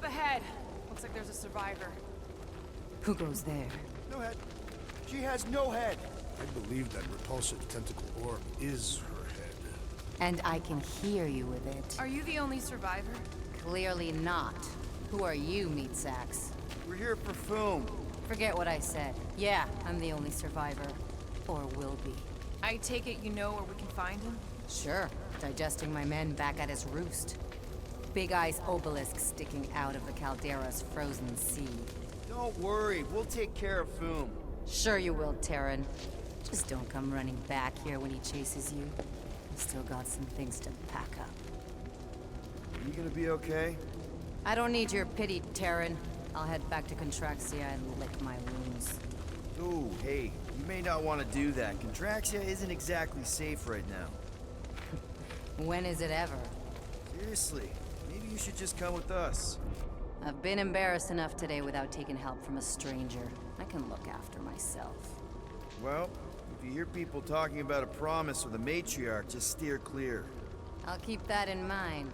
Up ahead. Looks like there's a survivor. Who goes there? No head. She has no head. I believe that repulsive tentacle orb is her head. And I can hear you with it. Are you the only survivor? Clearly not. Who are you, meat sacks? We're here for Foom. Forget what I said. Yeah, I'm the only survivor. Or will be. I take it you know where we can find him? Sure. Digesting my men back at his roost. Big Eye's obelisk sticking out of the caldera's frozen sea. Don't worry, we'll take care of Foom. Sure you will, Terran. Just don't come running back here when he chases you. I've still got some things to pack up. Are you gonna be okay? I don't need your pity, Terran. I'll head back to Contraxia and lick my wounds. Ooh, hey, you may not want to do that. Contraxia isn't exactly safe right now. When is it ever? Seriously, maybe you should just come with us. I've been embarrassed enough today without taking help from a stranger. I can look after myself. Well, if you hear people talking about a promise with a matriarch, just steer clear. I'll keep that in mind.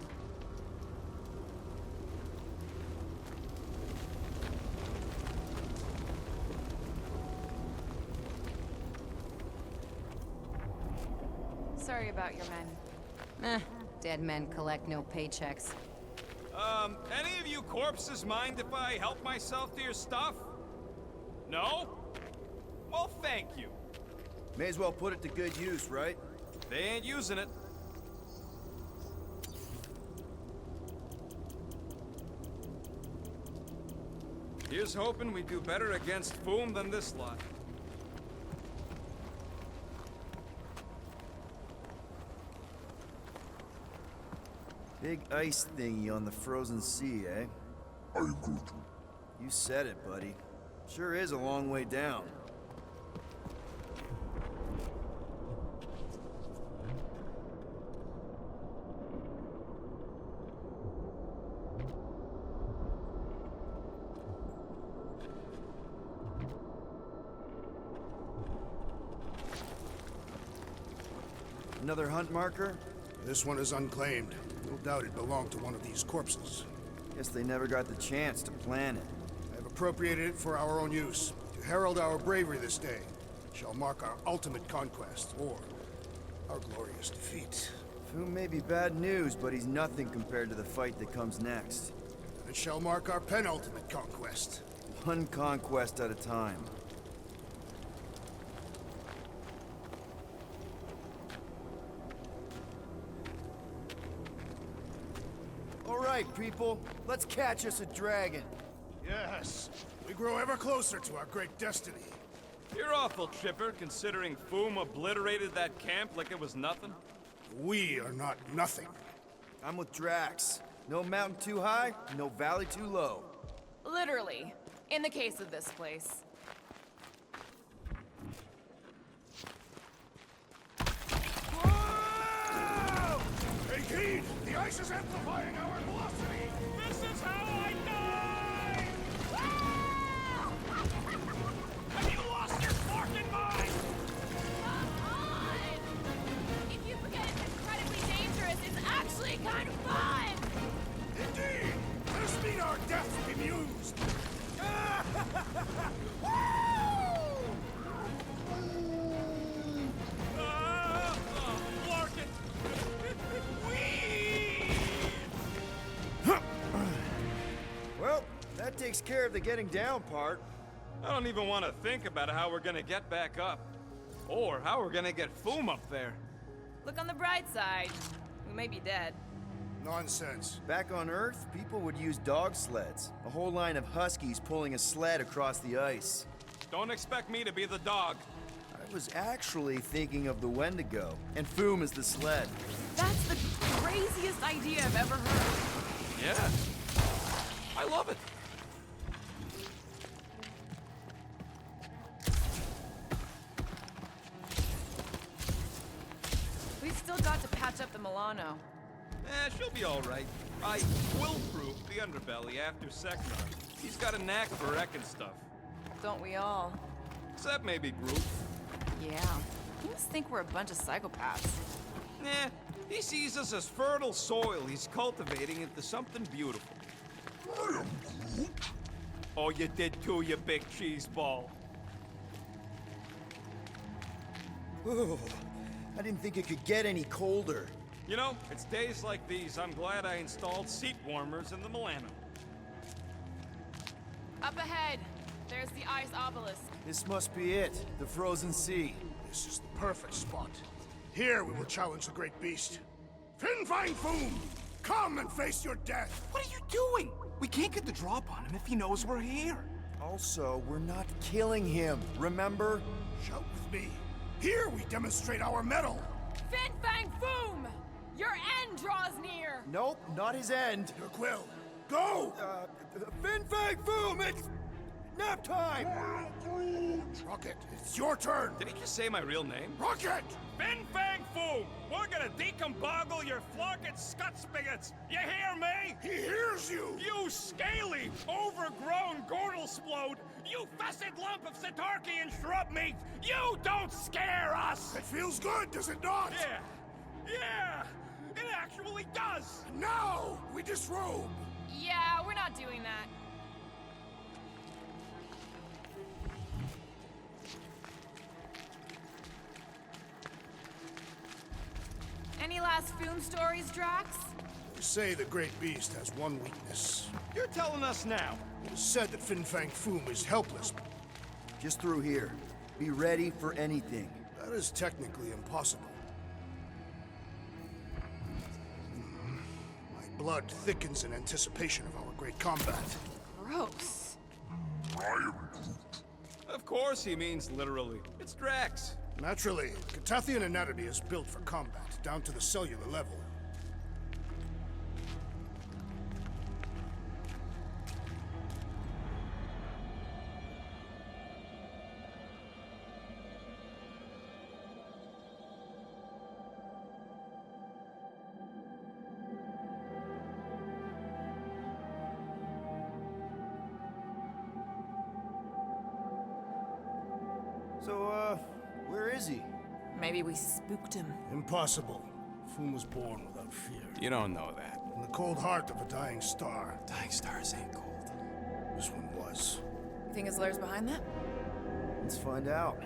Sorry about your men. Dead men collect no paychecks. Any of you corpses mind if I help myself to your stuff? No? Well, thank you. May as well put it to good use, right? They ain't using it. Here's hoping we do better against Foom than this lot. Big ice thingy on the frozen sea, eh? You said it, buddy. Sure is a long way down. Another hunt marker? This one is unclaimed. No doubt it belonged to one of these corpses. Guess they never got the chance to plan it. I have appropriated it for our own use, to herald our bravery this day. It shall mark our ultimate conquest, or our glorious defeat. Foom may be bad news, but he's nothing compared to the fight that comes next. And it shall mark our penultimate conquest. One conquest at a time. All right, people, let's catch us a dragon. Yes, we grow ever closer to our great destiny. You're awful chipper, considering Foom obliterated that camp like it was nothing. We are not nothing. I'm with Drax. No mountain too high, no valley too low. Literally. In the case of this place. Whoa! Take heed! The ice is amplifying our velocity! This is how I die! Have you lost your forking mind? Come on! If you forget it's incredibly dangerous, it's actually kind of fun! Indeed! Let us meet our deaths bemused! Larkin! Well, that takes care of the getting down part. I don't even want to think about how we're gonna get back up. Or how we're gonna get Foom up there. Look on the bright side. We may be dead. Nonsense. Back on Earth, people would use dog sleds. A whole line of huskies pulling a sled across the ice. Don't expect me to be the dog. I was actually thinking of the Wendigo, and Foom is the sled. That's the craziest idea I've ever heard. Yeah. I love it. We've still got to patch up the Milano. She'll be all right. I will prove the underbelly after Seknar. He's got a knack for wrecking stuff. Don't we all? Except maybe Groot. Yeah. He must think we're a bunch of psychopaths. Nah, he sees us as fertile soil he's cultivating into something beautiful. Oh, you did too, you big cheese ball. Oh, I didn't think it could get any colder. You know, it's days like these I'm glad I installed seat warmers in the Milano. Up ahead, there's the ice obelisk. This must be it, the frozen sea. This is the perfect spot. Here we will challenge the great beast. Fin Fang Foom! Come and face your death! What are you doing? We can't get the drop on him if he knows we're here. Also, we're not killing him, remember? Shout with me. Here we demonstrate our mettle. Fin Fang Foom! Your end draws near! Nope, not his end. Your quill. Go! Fin Fang Foom, it's nap time! Rocket, it's your turn. Did he just say my real name? Rocket! Fin Fang Foom! We're gonna decomboggle your flunket scut spigots! You hear me? He hears you! You scaly, overgrown gordle-splode! You fessed lump of Satarkian shrub meat! You don't scare us! It feels good, does it not? Yeah! It actually does! Now we disrobe! Yeah, we're not doing that. Any last Foom stories, Drax? They say the great beast has one weakness. You're telling us now. It is said that Fin Fang Foom is helpless. Just through here. Be ready for anything. That is technically impossible. My blood thickens in anticipation of our great combat. Gross. Of course he means literally. It's Drax. Naturally, Catathian anatomy is built for combat, down to the cellular level. So, where is he? Maybe we spooked him. Impossible. Foom was born without fear. You don't know that. In the cold heart of a dying star. Dying stars ain't cold. This one was. You think his lair's behind that? Let's find out.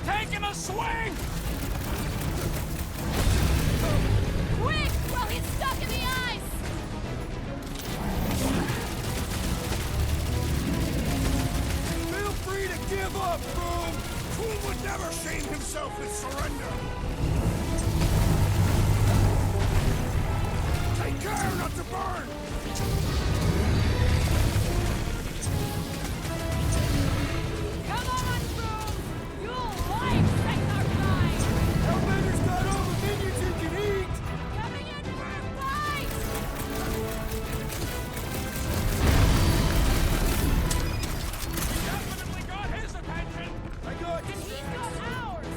taking a swing! Quick! While he's stuck in the ice! Feel free to give up, Boom! Boom would never shame himself with surrender! Take care not to burn! Come on, Boom! You'll like Ragnarok! Hellbender's got all the minions he can eat! Coming in for a fight! Definitely got his attention! I got And he's got ours!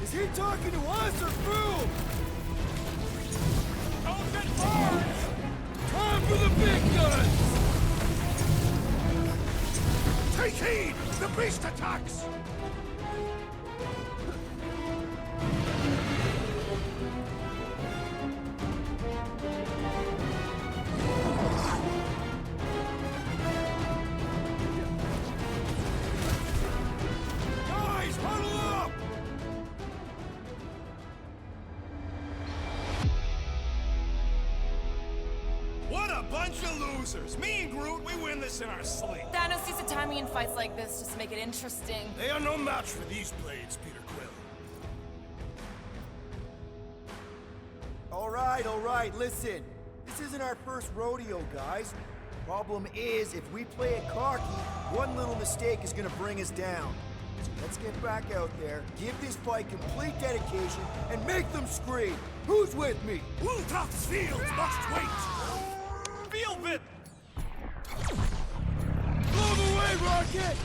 Is he talking to us or Boom? Don't get burned! Time for the big guns! Take heed! The beast attacks! Guys, huddle up! What a bunch of losers! Me and Groot, we win this in our sleep. Thanos used to time me in fights like this just to make it interesting. They are no match for these blades, Peter Quill. All right, listen. This isn't our first rodeo, guys. Problem is, if we play it cocky, one little mistake is gonna bring us down. So let's get back out there, give this fight complete dedication, and make them scream. Who's with me? Woltoff's fields must wait! Feel it! Move away, Rocket!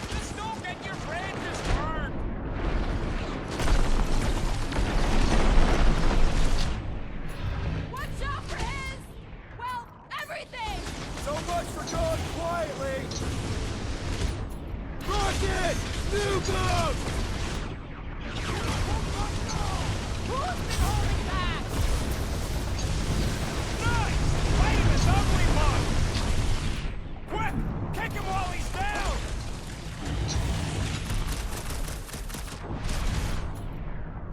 Just don't get your branches burned! Watch out for his... well, everything! So much for going quietly! Rocket! Nuke him! Who's been holding back? Nice! Fight him, this ugly bug! Quick! Kick him while he's down!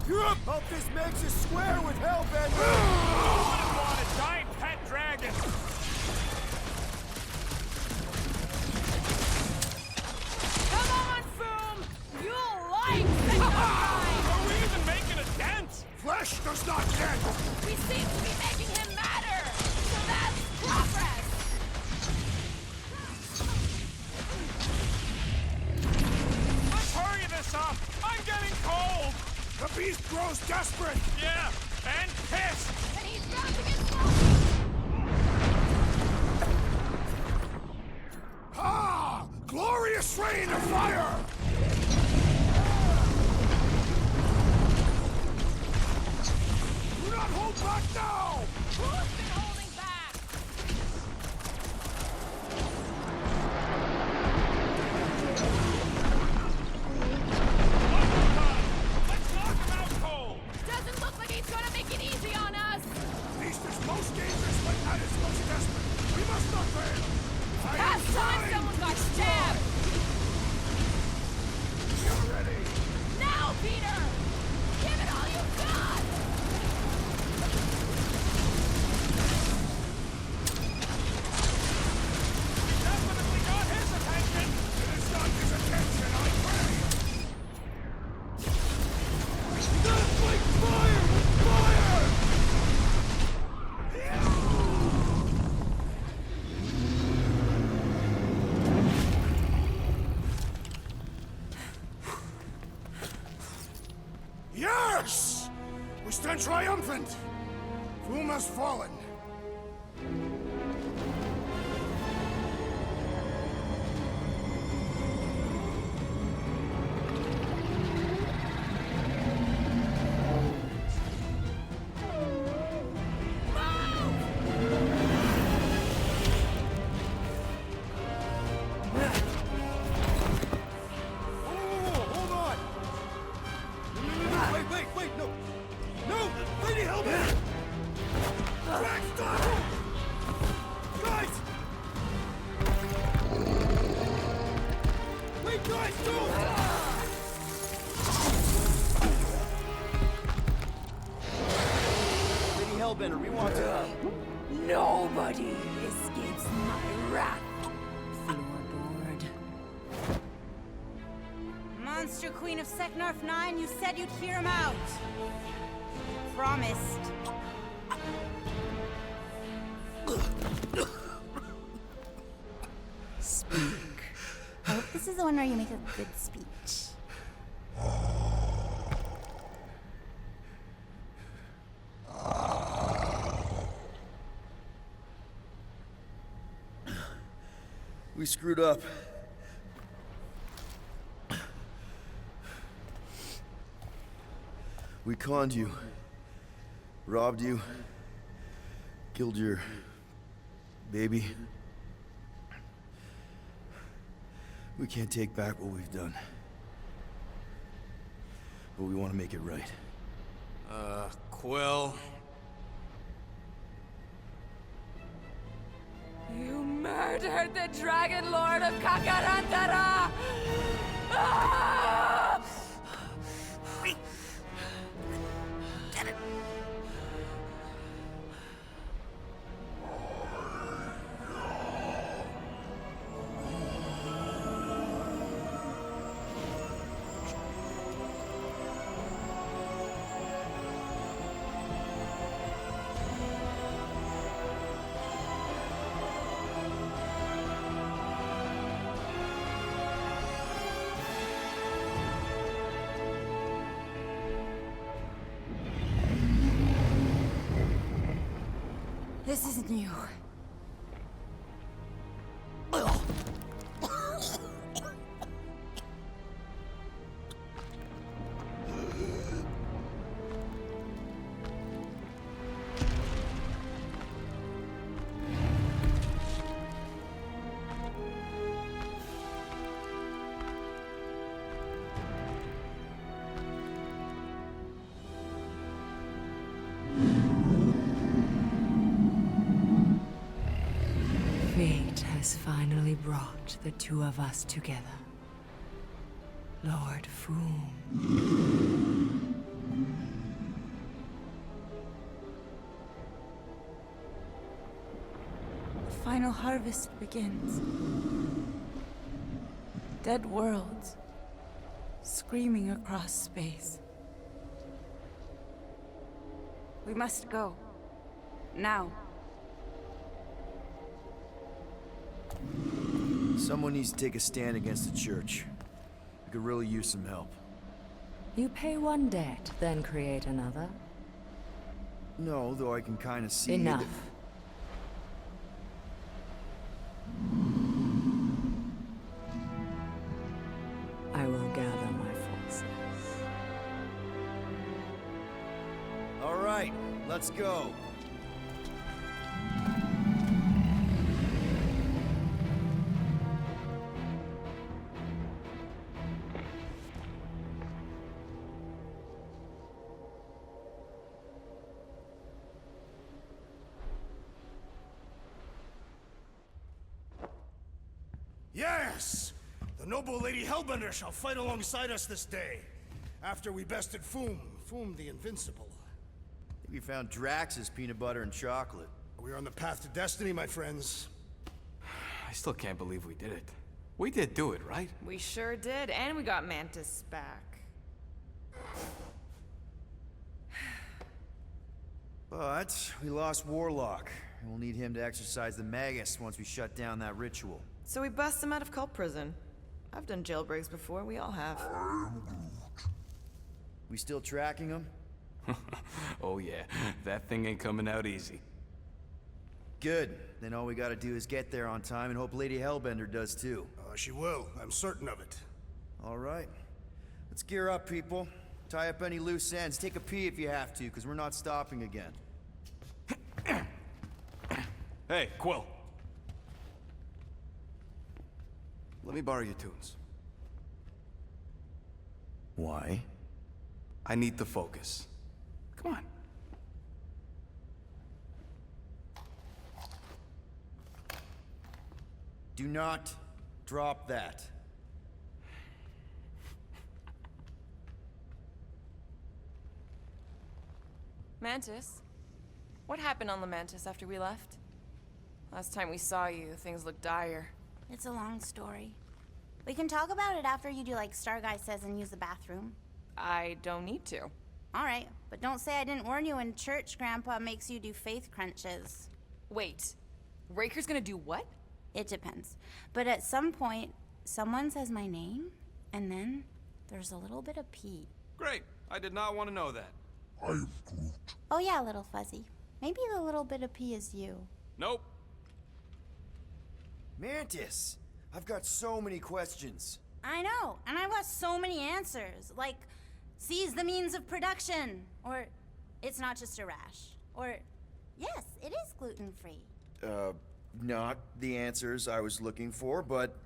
You're up! Hope this makes us square with Hellbender! Wouldn't want a giant pet dragon! Come on, Boom! You'll like Ragnarok! Are we even making a dent? Flesh does not dent! We seem to be making him matter! So that's progress! Let's hurry this up! I'm getting cold! The beast grows desperate! Yeah, and pissed! And he's about to get smoky! Ah! Glorious rain of fire! Do not hold back now! Who's been holding back? Let's knock him out cold! Doesn't look like he's gonna make it easy on us! Beast is most dangerous when at its most desperate. We must not fail! I am Last time trying someone to got destroy. stabbed! You're ready! Now, Peter! Give it all you've got! Definitely got his attention! It is not his attention, I pray! Gotta fight fire with fire! Yes! We stand triumphant! Foom has fallen. Hold on! No, wait, no! No! Lady Hellbender! Hellbender. We want to... Nobody escapes my wrath. Floorboard. Monster Queen of Seknarf 9, you said you'd hear him out. Promised. Speak. I hope this is the one where you make a good speech. We screwed up. We conned you. Robbed you. Killed your... baby. We can't take back what we've done. But we want to make it right. Quill. You murdered the Dragon Lord of Kakarantara! Ah! This isn't you. Fate has finally brought the two of us together. Lord Foom. The final harvest begins. Dead worlds, screaming across space. We must go. Now. Someone needs to take a stand against the church. We could really use some help. You pay one debt, then create another. No, though I can kind of see... Enough. I will gather my forces. All right, let's go. Yes! The noble Lady Hellbender shall fight alongside us this day. After we bested Foom the Invincible. We found Drax's peanut butter and chocolate. We are on the path to destiny, my friends. I still can't believe we did it. We did do it, right? We sure did, and we got Mantis back. But we lost Warlock. And we'll need him to exercise the Magus once we shut down that ritual. So we bust him out of cult prison. I've done jailbreaks before, we all have. We still tracking him? Oh yeah, that thing ain't coming out easy. Good. Then all we gotta do is get there on time and hope Lady Hellbender does too. She will. I'm certain of it. All right. Let's gear up, people. Tie up any loose ends. Take a pee if you have to, because we're not stopping again. Hey, Quill. Let me borrow your tunes. Why? I need to focus. Come on. Do not drop that. Mantis, What happened on Lamentis after we left? Last time we saw you, things looked dire. It's a long story. We can talk about it after you do like Star Guy says and use the bathroom. I don't need to. All right, but don't say I didn't warn you in church Grandpa makes you do faith crunches. Wait, Raker's gonna do what? It depends. But at some point, someone says my name, and then there's a little bit of pee. Great. I did not want to know that. I am Groot. Oh yeah, little fuzzy. Maybe the little bit of pee is you. Nope. Mantis, I've got so many questions. I know, and I've got so many answers. Like, seize the means of production. Or, it's not just a rash. Or, yes, it is gluten-free. Not the answers I was looking for, but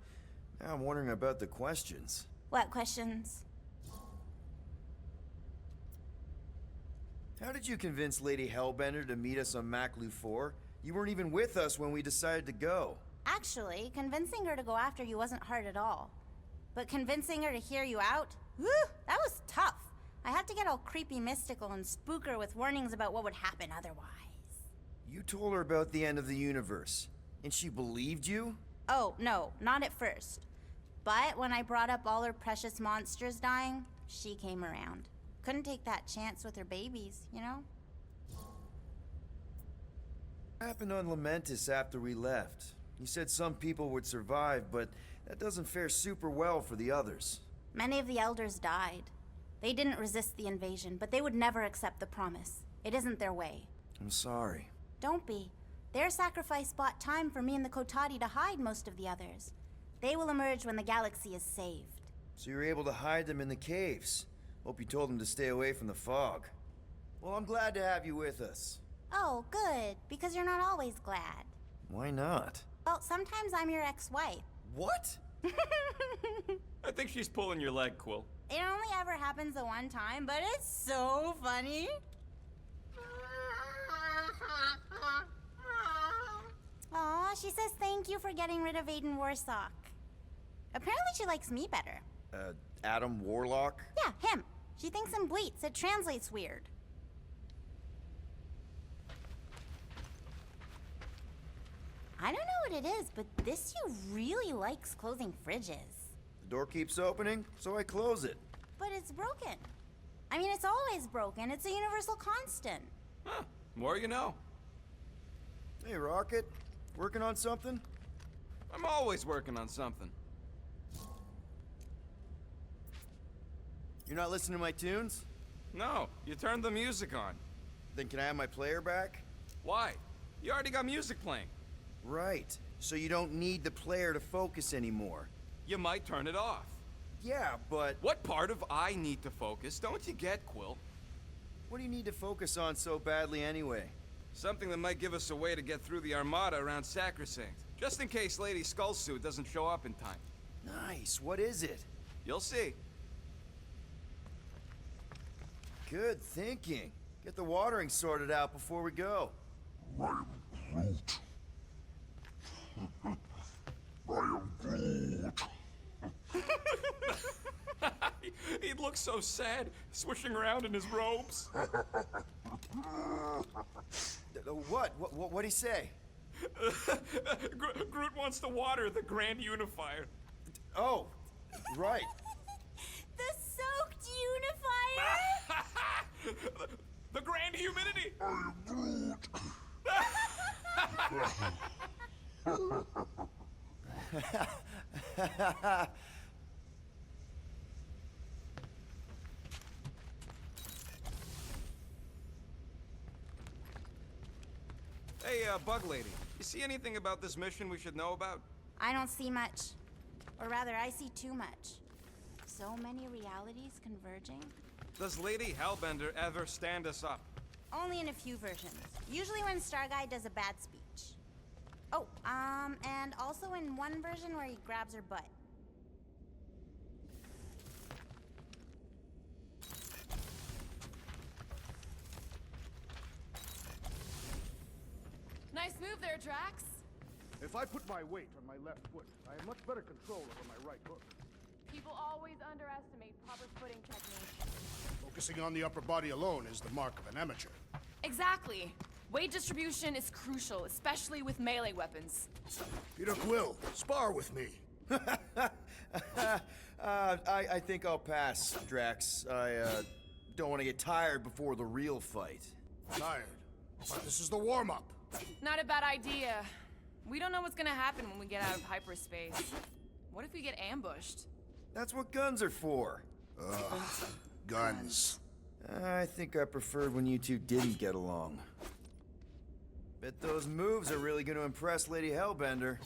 now I'm wondering about the questions. What questions? How did you convince Lady Hellbender to meet us on Maclu 4? You weren't even with us when we decided to go. Actually, convincing her to go after you wasn't hard at all. But convincing her to hear you out? Whew, that was tough. I had to get all creepy mystical and spook her with warnings about what would happen otherwise. You told her about the end of the universe, and she believed you? Oh, no, not at first. But when I brought up all her precious monsters dying, she came around. Couldn't take that chance with her babies, you know? What happened on Lamentis after we left? You said some people would survive, but that doesn't fare super well for the others. Many of the elders died. They didn't resist the invasion, but they would never accept the promise. It isn't their way. I'm sorry. Don't be. Their sacrifice bought time for me and the Kotati to hide most of the others. They will emerge when the galaxy is saved. So you were able to hide them in the caves. Hope you told them to stay away from the fog. Well, I'm glad to have you with us. Oh, good, because you're not always glad. Why not? Well, sometimes I'm your ex-wife. What? I think she's pulling your leg, Quill. It only ever happens the one time, but it's so funny. Aw, she says thank you for getting rid of Aiden Warsock. Apparently she likes me better. Adam Warlock? Yeah, him. She thinks him bleats. It translates weird. I don't know what it is, but this you really likes closing fridges. The door keeps opening, so I close it. But it's broken. I mean, it's always broken. It's a universal constant. Huh. More you know. Hey, Rocket. Working on something? I'm always working on something. You're not listening to my tunes? No, you turned the music on. Then can I have my player back? Why? You already got music playing. Right. So you don't need the player to focus anymore. You might turn it off. Yeah, but... What part of I need to focus don't you get, Quill? What do you need to focus on so badly anyway? Something that might give us a way to get through the Armada around Sacrosanct. Just in case Lady Skullsuit doesn't show up in time. Nice. What is it? You'll see. Good thinking. Get the watering sorted out before we go. I am Groot. I am Groot. He'd look so sad, swishing around in his robes. What'd he say? Groot wants to water the Grand Unifier. Oh, right. The soaked unifier? The Grand Humidity! I am Groot. Hey, Bug Lady, you see anything about this mission we should know about? I don't see much. Or rather, I see too much. So many realities converging. Does Lady Hellbender ever stand us up? Only in a few versions. Usually when Star Guy does a bad speech. Oh, and also in one version where he grabs her butt. Nice move there, Drax. If I put my weight on my left foot, I have much better control over my right hook. People always underestimate proper footing technique. Focusing on the upper body alone is the mark of an amateur. Exactly. Weight distribution is crucial, especially with melee weapons. Peter Quill, spar with me. I think I'll pass, Drax. I don't want to get tired before the real fight. Tired. But this is the warm-up. Not a bad idea. We don't know what's gonna happen when we get out of hyperspace. What if we get ambushed? That's what guns are for. Ugh, guns. I think I preferred when you two didn't get along. Bet those moves are really going to impress Lady Hellbender.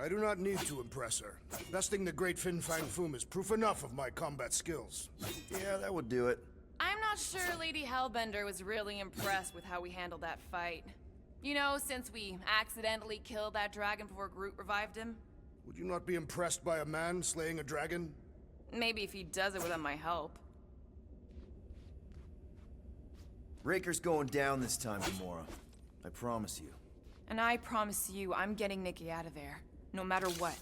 I do not need to impress her. Besting the great Fin Fang Foom is proof enough of my combat skills. Yeah, that would do it. I'm not sure Lady Hellbender was really impressed with how we handled that fight. You know, since we accidentally killed that dragon before Groot revived him. Would you not be impressed by a man slaying a dragon? Maybe if he does it without my help. Raker's going down this time, Gamora. I promise you. And I promise you, I'm getting Nikki out of there. No matter what.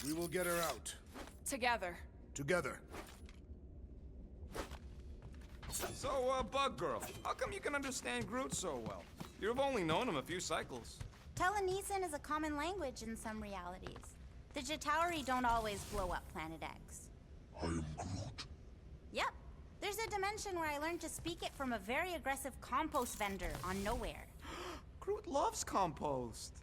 We will get her out. Together. Together. So, Bug Girl, how come you can understand Groot so well? You've only known him a few cycles. Telenesin is a common language in some realities. The Chitauri don't always blow up Planet X. I am Groot. Yep. There's a dimension where I learned to speak it from a very aggressive compost vendor on Nowhere. Groot loves compost.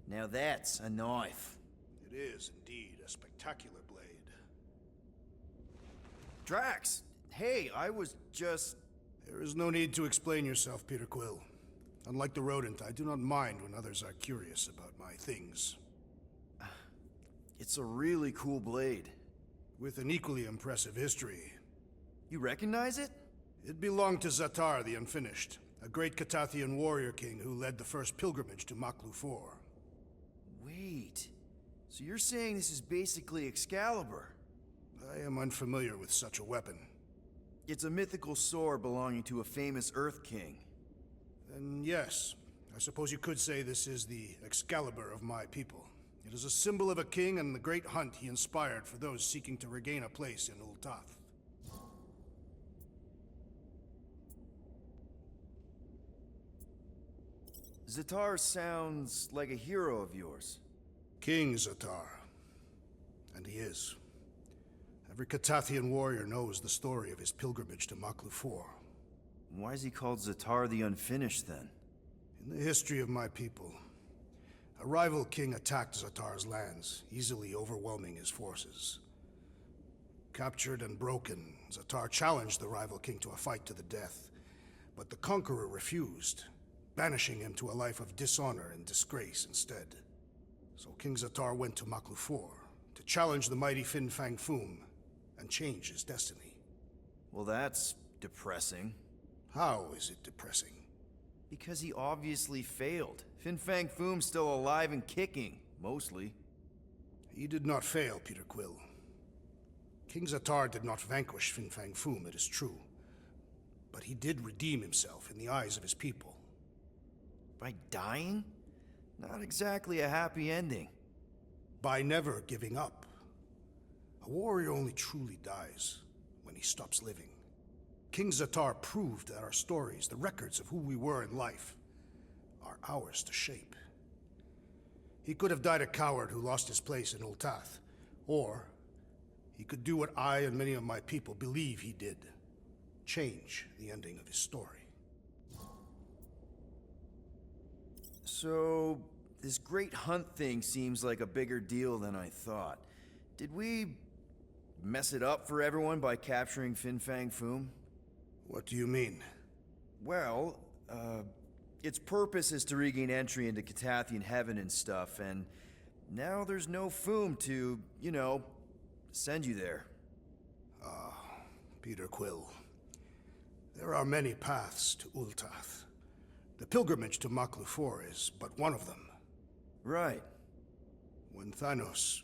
Now that's a knife. It is indeed a spectacular blade. Drax, hey, I was just... There is no need to explain yourself, Peter Quill. Unlike the rodent, I do not mind when others are curious about my things. It's a really cool blade. With an equally impressive history. You recognize it? It belonged to Zatar the Unfinished, a great Catathian warrior king who led the first pilgrimage to Maklu 4. Wait, so you're saying this is basically Excalibur? I am unfamiliar with such a weapon. It's a mythical sword belonging to a famous Earth King. Then yes, I suppose you could say this is the Excalibur of my people. It is a symbol of a king and the great hunt he inspired for those seeking to regain a place in Ultath. Zatar sounds like a hero of yours. King Zatar. And he is. Every Catathian warrior knows the story of his pilgrimage to Maklu 4. Why is he called Zatar the Unfinished, then? In the history of my people, a rival king attacked Zatar's lands, easily overwhelming his forces. Captured and broken, Zatar challenged the rival king to a fight to the death, but the conqueror refused, banishing him to a life of dishonor and disgrace instead. So King Zatar went to Maklu 4 to challenge the mighty Fin Fang Foom and change his destiny. Well, that's depressing. How is it depressing? Because he obviously failed. Fin Fang Foom's still alive and kicking, mostly. He did not fail, Peter Quill. King Zatar did not vanquish Fin Fang Foom, it is true. But he did redeem himself in the eyes of his people. By dying? Not exactly a happy ending. By never giving up. A warrior only truly dies when he stops living. King Zatar proved that our stories, the records of who we were in life, are ours to shape. He could have died a coward who lost his place in Ultath, or he could do what I and many of my people believe he did. Change the ending of his story. So, this great hunt thing seems like a bigger deal than I thought. Did we mess it up for everyone by capturing Fin Fang Foom? What do you mean? Well, its purpose is to regain entry into Catathian heaven and stuff, and now there's no Foom to, you know, send you there. Peter Quill. There are many paths to Ultath. The pilgrimage to Maklu 4 is but one of them. Right. When Thanos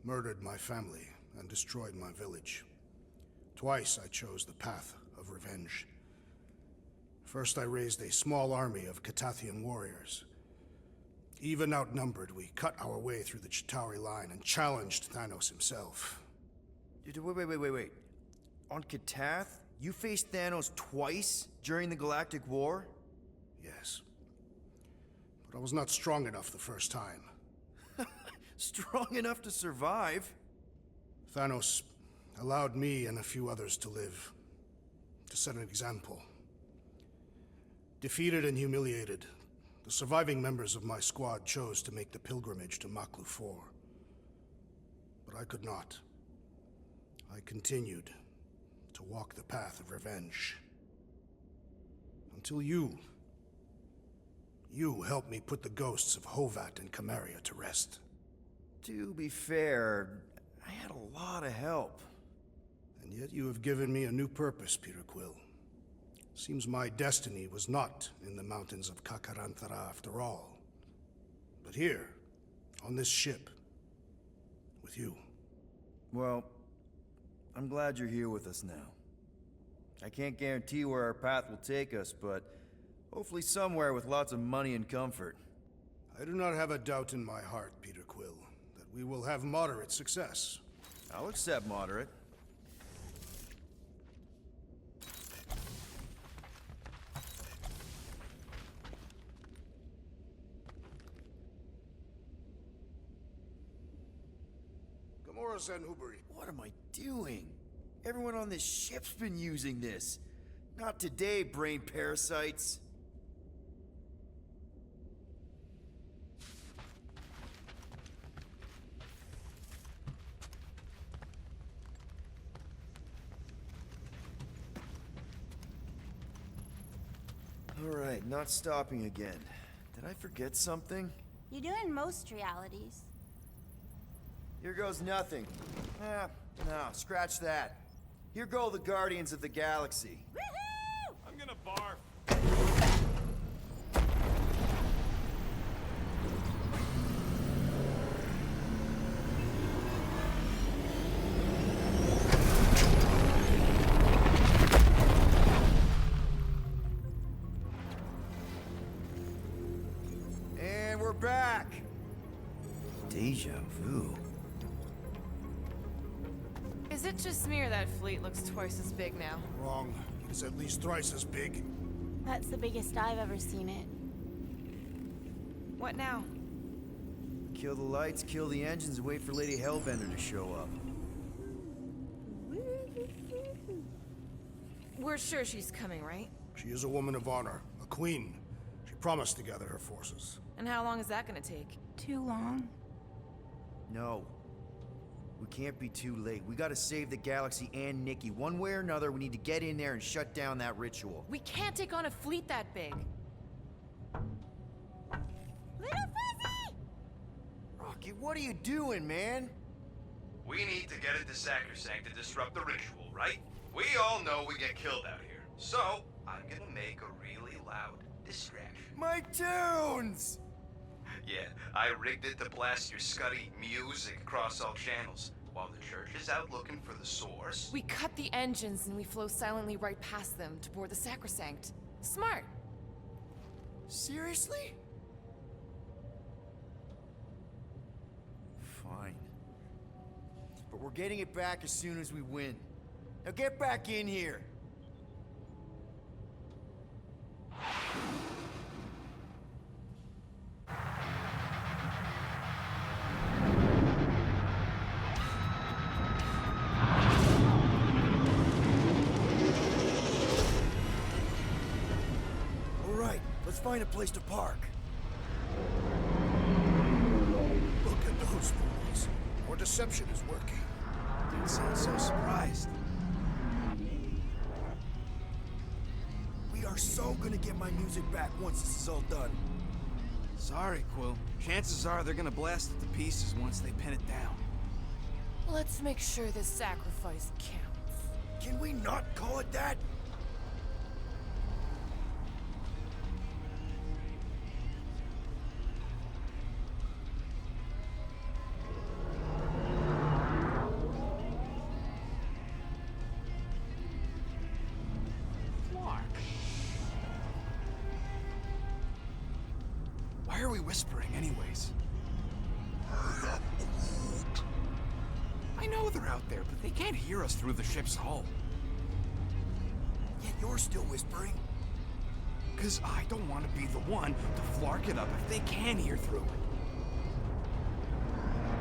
murdered my family and destroyed my village, twice I chose the path of revenge. First I raised a small army of Catathian warriors. Even outnumbered, we cut our way through the Chitauri line and challenged Thanos himself. Wait. On Katath, you faced Thanos twice during the Galactic War? Yes. But I was not strong enough the first time. Strong enough to survive? Thanos allowed me and a few others to live, to set an example. Defeated and humiliated, the surviving members of my squad chose to make the pilgrimage to Maklu 4. But I could not. I continued to walk the path of revenge. Until you helped me put the ghosts of Hovat and Kamaria to rest. To be fair, I had a lot of help. And yet you have given me a new purpose, Peter Quill. Seems my destiny was not in the mountains of Kakarantara after all, but here, on this ship, with you. Well, I'm glad you're here with us now. I can't guarantee where our path will take us, but hopefully somewhere with lots of money and comfort. I do not have a doubt in my heart, Peter Quill, that we will have moderate success. I'll accept moderate. Gamora Zenhubari. What am I doing? Everyone on this ship's been using this. Not today, brain parasites. Alright, not stopping again. Did I forget something? You do in most realities. Here goes nothing. No, scratch that. Here go the Guardians of the Galaxy. Woohoo! I'm gonna barf. And we're back. Deja vu. Is it just me or that fleet looks twice as big now? Wrong. It is at least thrice as big. That's the biggest I've ever seen it. What now? Kill the lights, kill the engines, and wait for Lady Hellbender to show up. We're sure she's coming, right? She is a woman of honor, a queen. She promised to gather her forces. And how long is that gonna take? Too long. No. We can't be too late. We gotta save the galaxy and Nikki. One way or another, we need to get in there and shut down that ritual. We can't take on a fleet that big. Little Fuzzy! Rocket, what are you doing, man? We need to get into Sacrosanct to disrupt the ritual, right? We all know we get killed out here. So, I'm gonna make a really loud distraction. My tunes! Yeah, I rigged it to blast your scuddy music across all channels. While the church is out looking for the source... We cut the engines and we flow silently right past them to board the Sacrosanct. Smart. Seriously? Fine. But we're getting it back as soon as we win. Now get back in here! Let's find a place to park. Look at those fools. Our deception is working. Don't sound so surprised. We are so gonna get my music back once this is all done. Sorry, Quill. Chances are they're gonna blast it to pieces once they pin it down. Let's make sure this sacrifice counts. Can we not call it that? whispering anyways? I know they're out there, but they can't hear us through the ship's hull. Yet you're still whispering. Because I don't want to be the one to flark it up if they can hear through it.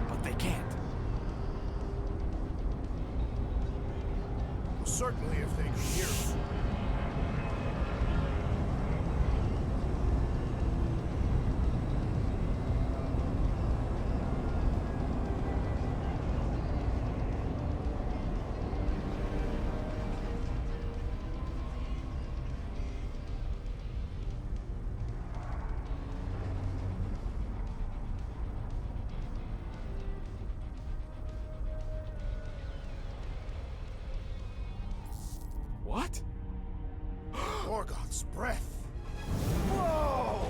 But they can't. Well, certainly if they could hear us. What? Morgoth's breath. Whoa!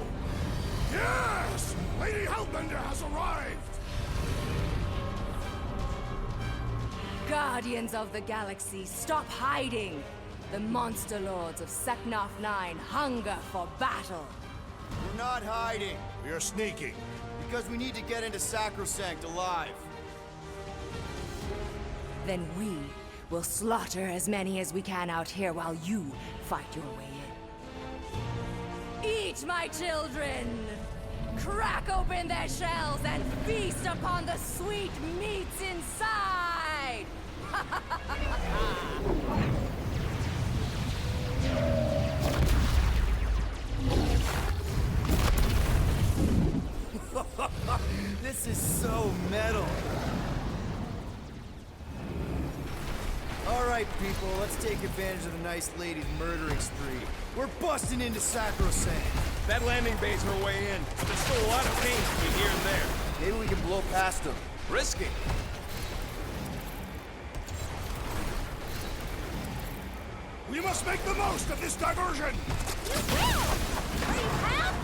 Yes! Lady Hellbender has arrived! Guardians of the Galaxy, stop hiding! The monster lords of Seknarf 9 hunger for battle. We're not hiding, We are sneaking. because we need to get into Sacrosanct alive. Then we will slaughter as many as we can out here while you fight your way in. Eat, my children! Crack open their shells and feast upon the sweet meats inside! This is so metal. All right, people, let's take advantage of the nice lady's murdering spree. We're busting into Sacrosanct. That landing bay's our way in, but there's still a lot of pain between here and there. Maybe we can blow past them. Risky. We must make the most of this diversion! You will! Or you have?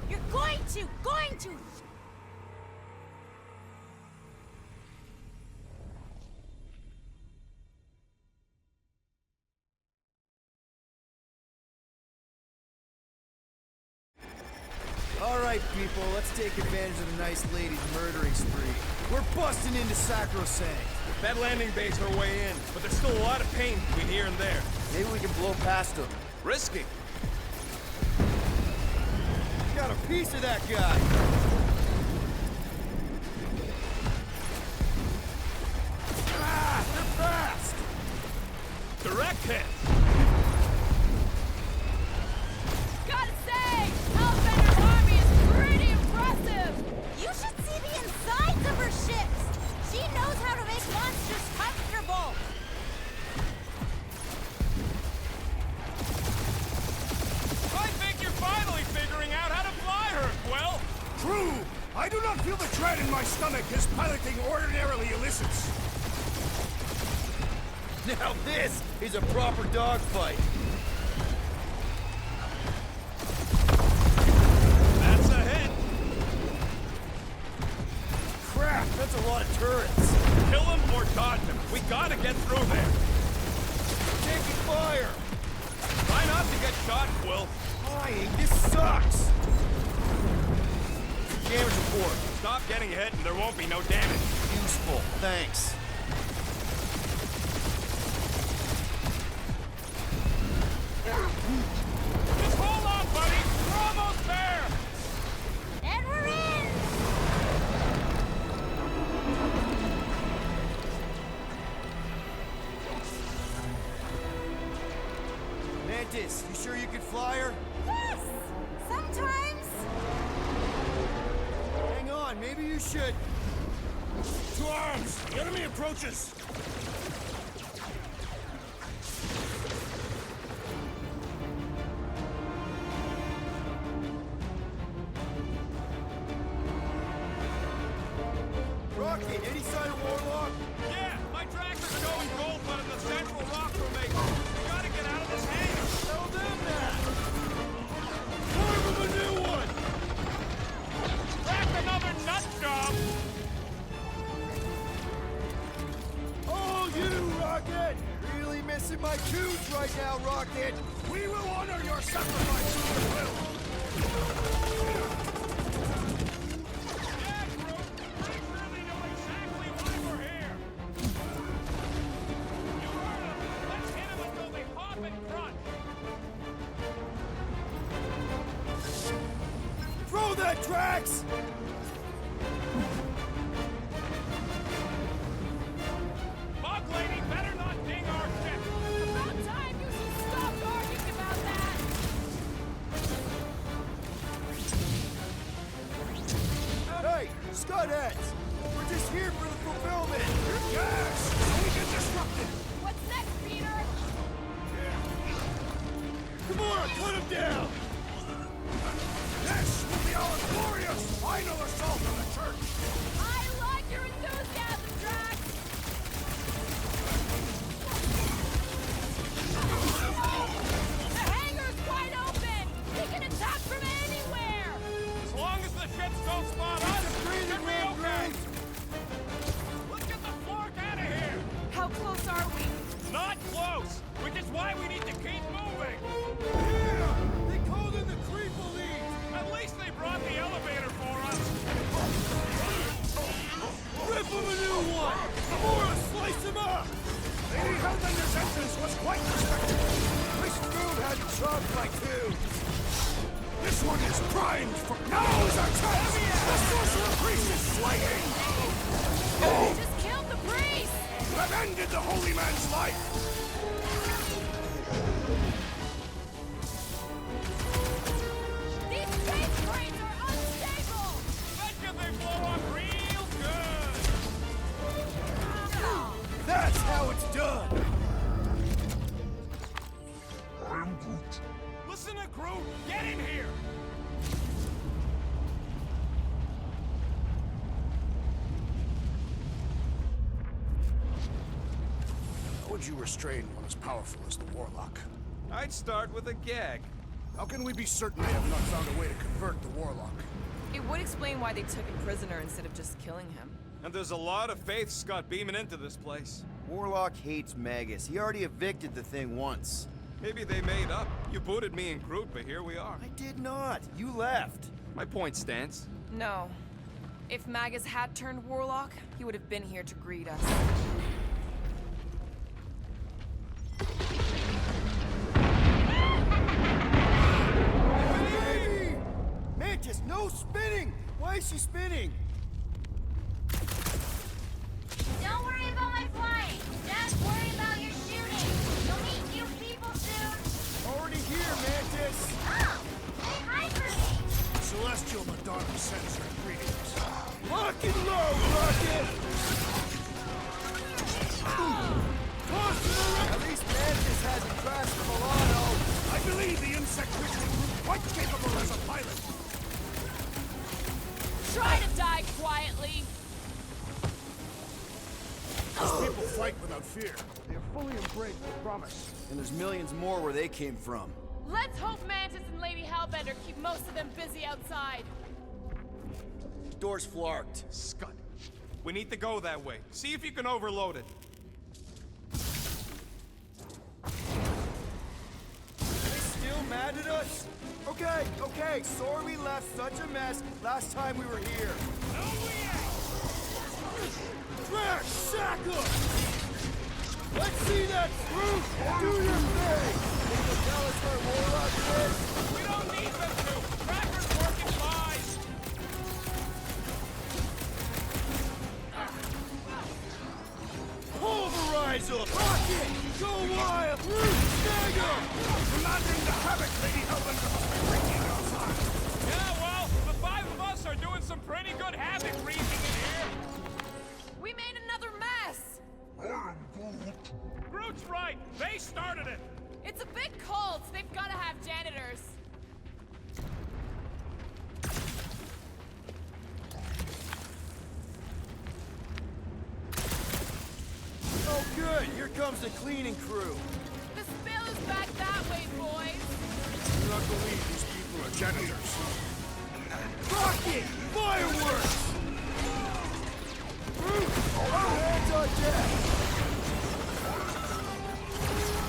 You're going to! All right, people, let's take advantage of the nice lady's murdering spree. We're busting into Sacrosanct. That landing bay's our way in, but there's still a lot of pain between here and there. Maybe we can blow past them. Risky. Got a piece of that guy. Ah, they're fast. Direct hit. Gotta say, Hellbender's army is pretty impressive! You should see the insides of her ships! She knows how to make monsters comfortable! I think you're finally figuring out how to fly her, Quill! True! I do not feel the dread in my stomach as piloting ordinarily elicits. Now this is a proper dogfight. That's a hit! Crap, that's a lot of turrets. Kill him or dodge him. We gotta get through there. Taking fire. Try not to get shot, Quill. Flying, this sucks. Damage report. Stop getting hit and there won't be no damage. Useful, thanks. Just hold on, buddy. We're almost there. And we're in! Mantis, you sure you could fly her? Yes! Sometimes! Hang on, maybe you should. To arms! The enemy approaches! Rocket, any sign of Warlock? Yeah, my tractor's going gold, but in the central rock formation. We gotta get out of this hangar. Tell them that. Form of a new one. Crack another nut job. Oh, you, Rocket! Really missing my tunes right now, Rocket. We will honor your sacrifice, Will! Drax! Bug lady better not ding our ship! About time you should stop arguing about that! Hey, Scudheads! We're just here for the fulfillment! Yes! So we get disrupted! What's next, Peter? Come on, cut him down! This will be our glorious final assault on the church! I like your enthusiasm, Drax! The hangar's wide open! We can attack from anywhere! As long as the ships don't spot us, Breathing should be room, okay! Groot! Let's get the Flark out of here! How close are we? Not close! Which is why we need to keep moving! Yeah! They called in the creeper lead! At least they brought the elevator for us! Rip him a new one! Gamora, slice him up! Lady Hellbender's entrance was quite respectable. Wish Groot had chopped my two! This one is primed for... Now is our chance! The sorcerer priest is slaying! Just killed the priest! You have ended the holy man's life! These space cranes are unstable! Bet you they blow up real good! That's how it's done! Listen to Groot! Get in here! How would you restrain one as powerful as the Warlock? I'd start with a gag. How can we be certain they have not found a way to convert the Warlock? It would explain why they took him prisoner instead of just killing him. And there's a lot of faith Scott beaming into this place. Warlock hates Magus. He already evicted the thing once. Maybe they made up. You booted me and Groot, but here we are. I did not. You left. My point stands. No. If Magus had turned Warlock, he would have been here to greet us. Baby! Mantis, no spinning! Why is she spinning? Don't worry about my flying. Just worry about your shooting. You'll meet new people soon. Already here, Mantis! Oh! Say hi for me! Celestial Madonna sends her greetings. Lock and load, Rocket! At least Mantis hasn't crashed the Milano. I believe the insect creature proved quite capable as a pilot. Try to die quietly! These people fight without fear. They have fully embraced the promise. And there's millions more where they came from. Let's hope Mantis and Lady Hellbender keep most of them busy outside. Door's flarked. Scud. We need to go that way. See if you can overload it. Are they still mad at us? Okay, sorry we left such a mess last time we were here. No, we ain't! Drax, sack up! Let's see that truth! Do your thing! Can you tell us where Warlock is? We don't need them to! Tracker's working fine! Pulverize them! Rocket! Go wild! Snag them! Commanding the havoc, Lady Hellbender must be wreaking outside. Yeah, well, the five of us are doing some pretty good havoc wreaking in here. We made another mess! Groot's right. They started it. It's a big cult. They've got to have janitors. Oh good, here comes the cleaning crew. The spill is back that way, boys. Do not believe these people are janitors. Rocket! Fireworks! All hands on deck!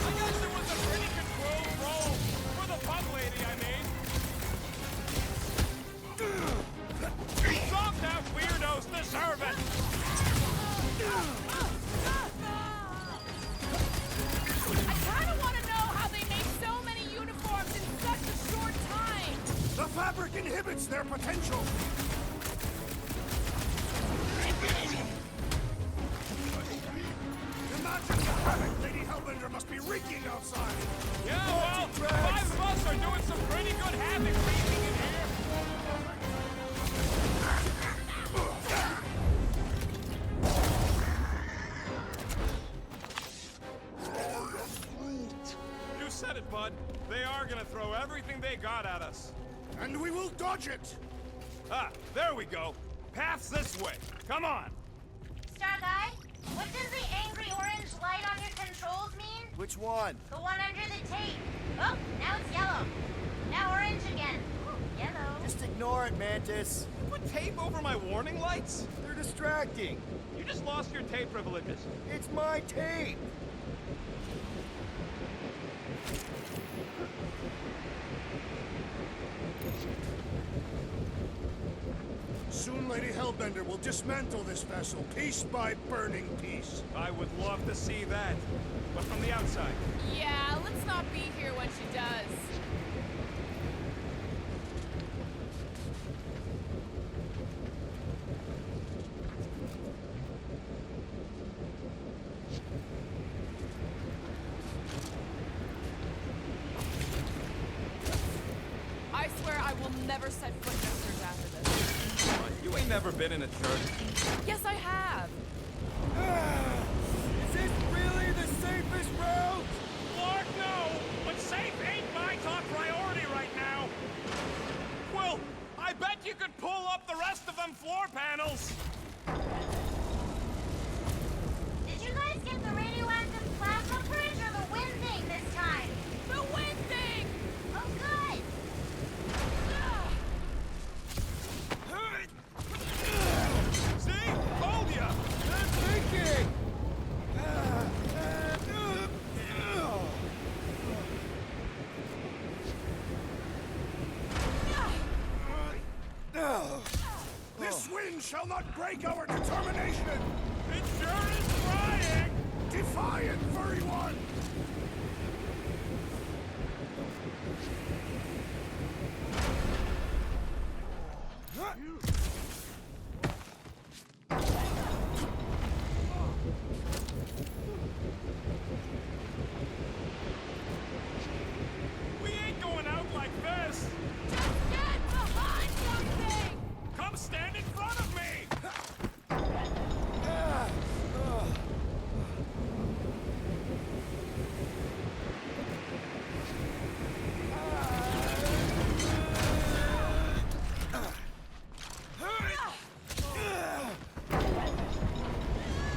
I guess it was a pretty controlled roll. For the pug lady, I mean. Soft out weirdos deserve it. I kind of want to know how they made so many uniforms in such a short time. The fabric in inhibits their potential. Imagine the havoc Lady Hellbender must be wreaking outside. Yeah, well, 5 of us are doing some pretty good havoc wreaking in here. You said it, bud. They are gonna throw everything they got at us. And we will dodge it. Ah, there we go. Path's this way. Come on. Star Guy, what does the angry orange light on your controls mean? Which one? The one under the tape. Oh, now it's yellow. Now orange again. Ooh, yellow. Just ignore it, Mantis. You put tape over my warning lights? They're distracting. You just lost your tape privileges. It's my tape. Soon Lady Hellbender will dismantle this vessel, piece by burning piece. I would love to see that. But from the outside. Yeah, let's not be here when she does. I swear I will never set foot in a church after this. You ain't never been in a church. Yes, I have. Is this really the safest route? Lord, no! But safe ain't my top priority right now. Well, I bet you could pull up the rest of them floor panels. Did you guys get the radioactive plasma bridge or the wind thing this time? The wind thing! Oh, good. See? Told ya! I'm thinking. This wind shall not break our determination! It sure is trying! Defiant, furry one! We ain't going out like this! Just get behind something! Come stand in front of me!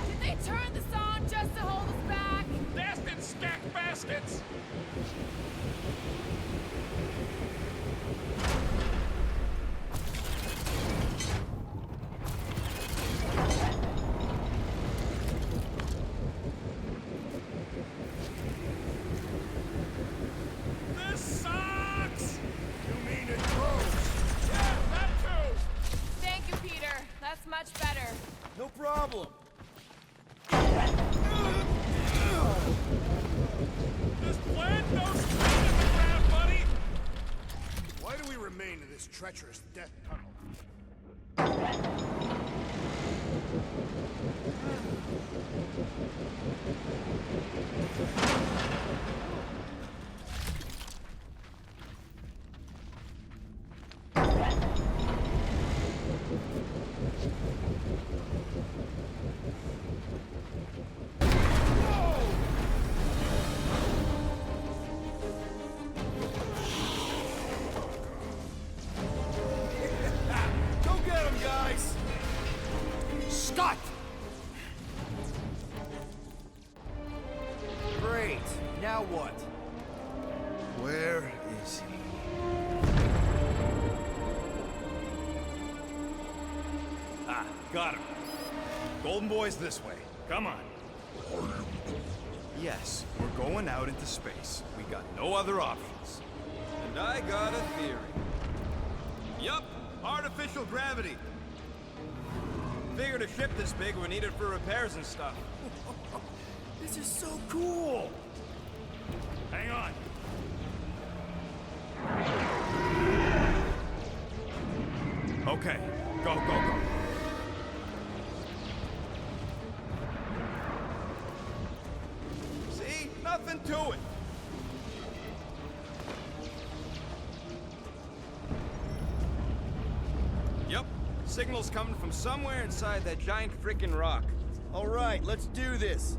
Did they turn this on just to hold us back? Dasted scack baskets! This sucks! You mean it grows? Yeah, that too! Thank you, Peter. That's much better. No problem. This plant knows speed in the ground, buddy! Why do we remain in this treacherous death tunnel? Go get him, guys! Scott! Great. Now what? Where is he? Ah, got him. Golden Boy's this way. Come on. Yes, we're going out into space. We got no other options. And I got a theory. Yup, artificial gravity. Figured a ship this big would need it for repairs and stuff. This is so cool! Hang on. Okay, go, go, go. See? Nothing to it. Yep, signal's coming from somewhere inside that giant frickin' rock. All right, let's do this.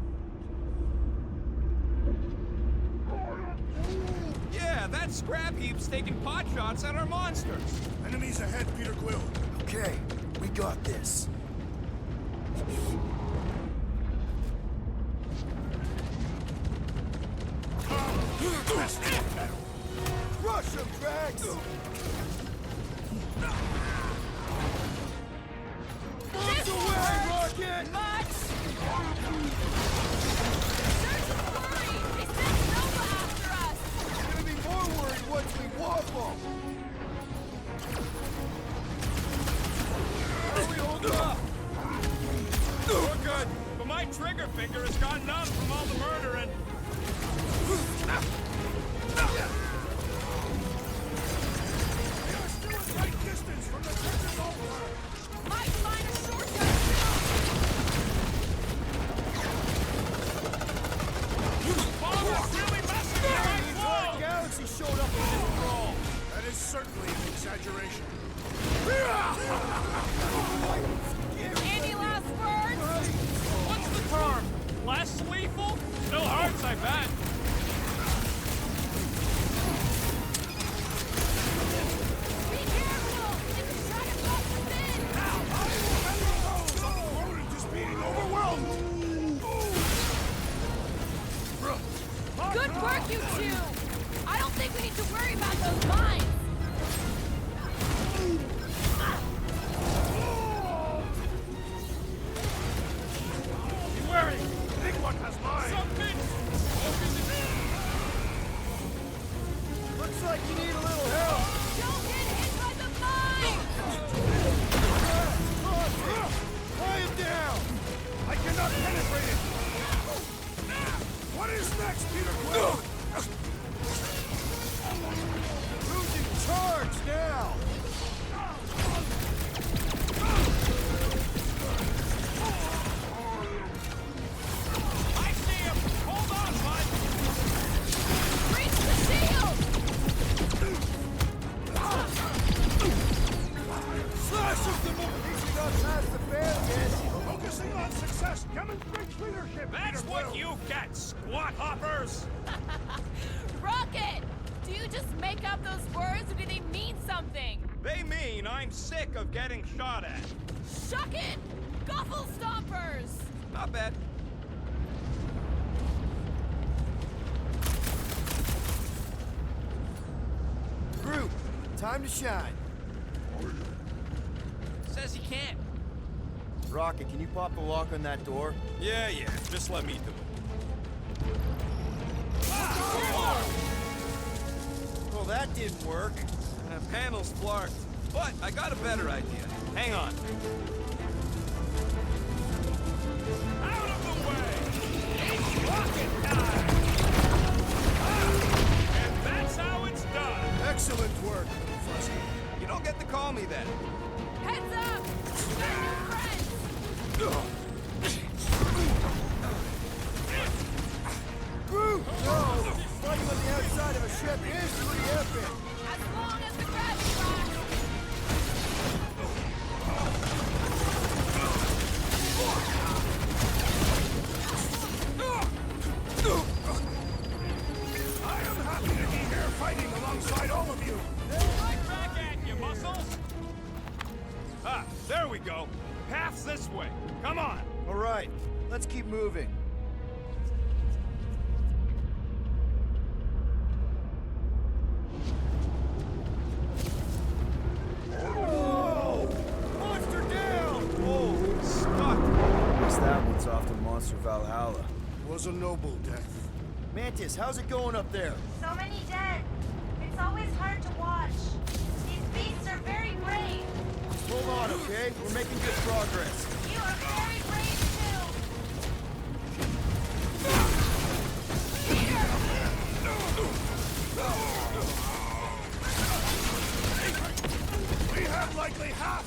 Yeah, that scrap heap's taking pot shots at our monsters. Enemies ahead, Peter Quill. Okay, we got this. Rush him, Drax! This away, Rocket! Much! Search and worry! They sent Nova after us! We're gonna be more worried once we walk them. How are we holding up? We're good, but my trigger finger has gone numb from all the murdering. Might find a shortcut Bomber's really messing with my The galaxy showed up in this brawl. That is certainly an exaggeration. Any last words? What's the term? Less lethal? Still hurts, I bet. Be careful! It's trying to bust us in! Opponent is being overwhelmed. Good work, you two! I don't think we need to worry about those mines! Be wary. Big one has mine. Something! Looks like you need a little help. Don't get hit by the mine! Tie him down. I cannot penetrate it. What is next, Peter Quill? Who's in charge now? I see him! Hold on, bud! Reach the shield! Slash him the more. He's not past the barricade. Focusing on success demonstrates leadership. That's Peter what Quill. you get, squat hoppers! Rocket! Do you just make up those words or do they mean something? They mean I'm sick of getting shot at. Shuck it! Guffle stompers! Not bad. Group, time to shine. Says he can't. Rocket, can you pop the lock on that door? Yeah, just let me do it. Well, that didn't work. Panel's flarked, but I got a better idea. Hang on. Out of the way! It's rocket time! And that's how it's done! Excellent work, Fuzzy. You don't get to call me that. Heads up! They're your friends! Group, no! Fighting on the outside of a ship is pretty epic. As long as the gravity lasts! I am happy to be here fighting alongside all of you. Right back at you, muscles! Ah, there we go. Path's this way. Come on! All right, let's keep moving. Whoa! Monster down! Oh, stuck! Guess that one's off to Monster Valhalla. It was a noble death. Mantis, how's it going up there? So many dead. It's always hard to watch. These beasts are very brave. Hold on, okay? We're making good progress. You are very brave too. We have likely half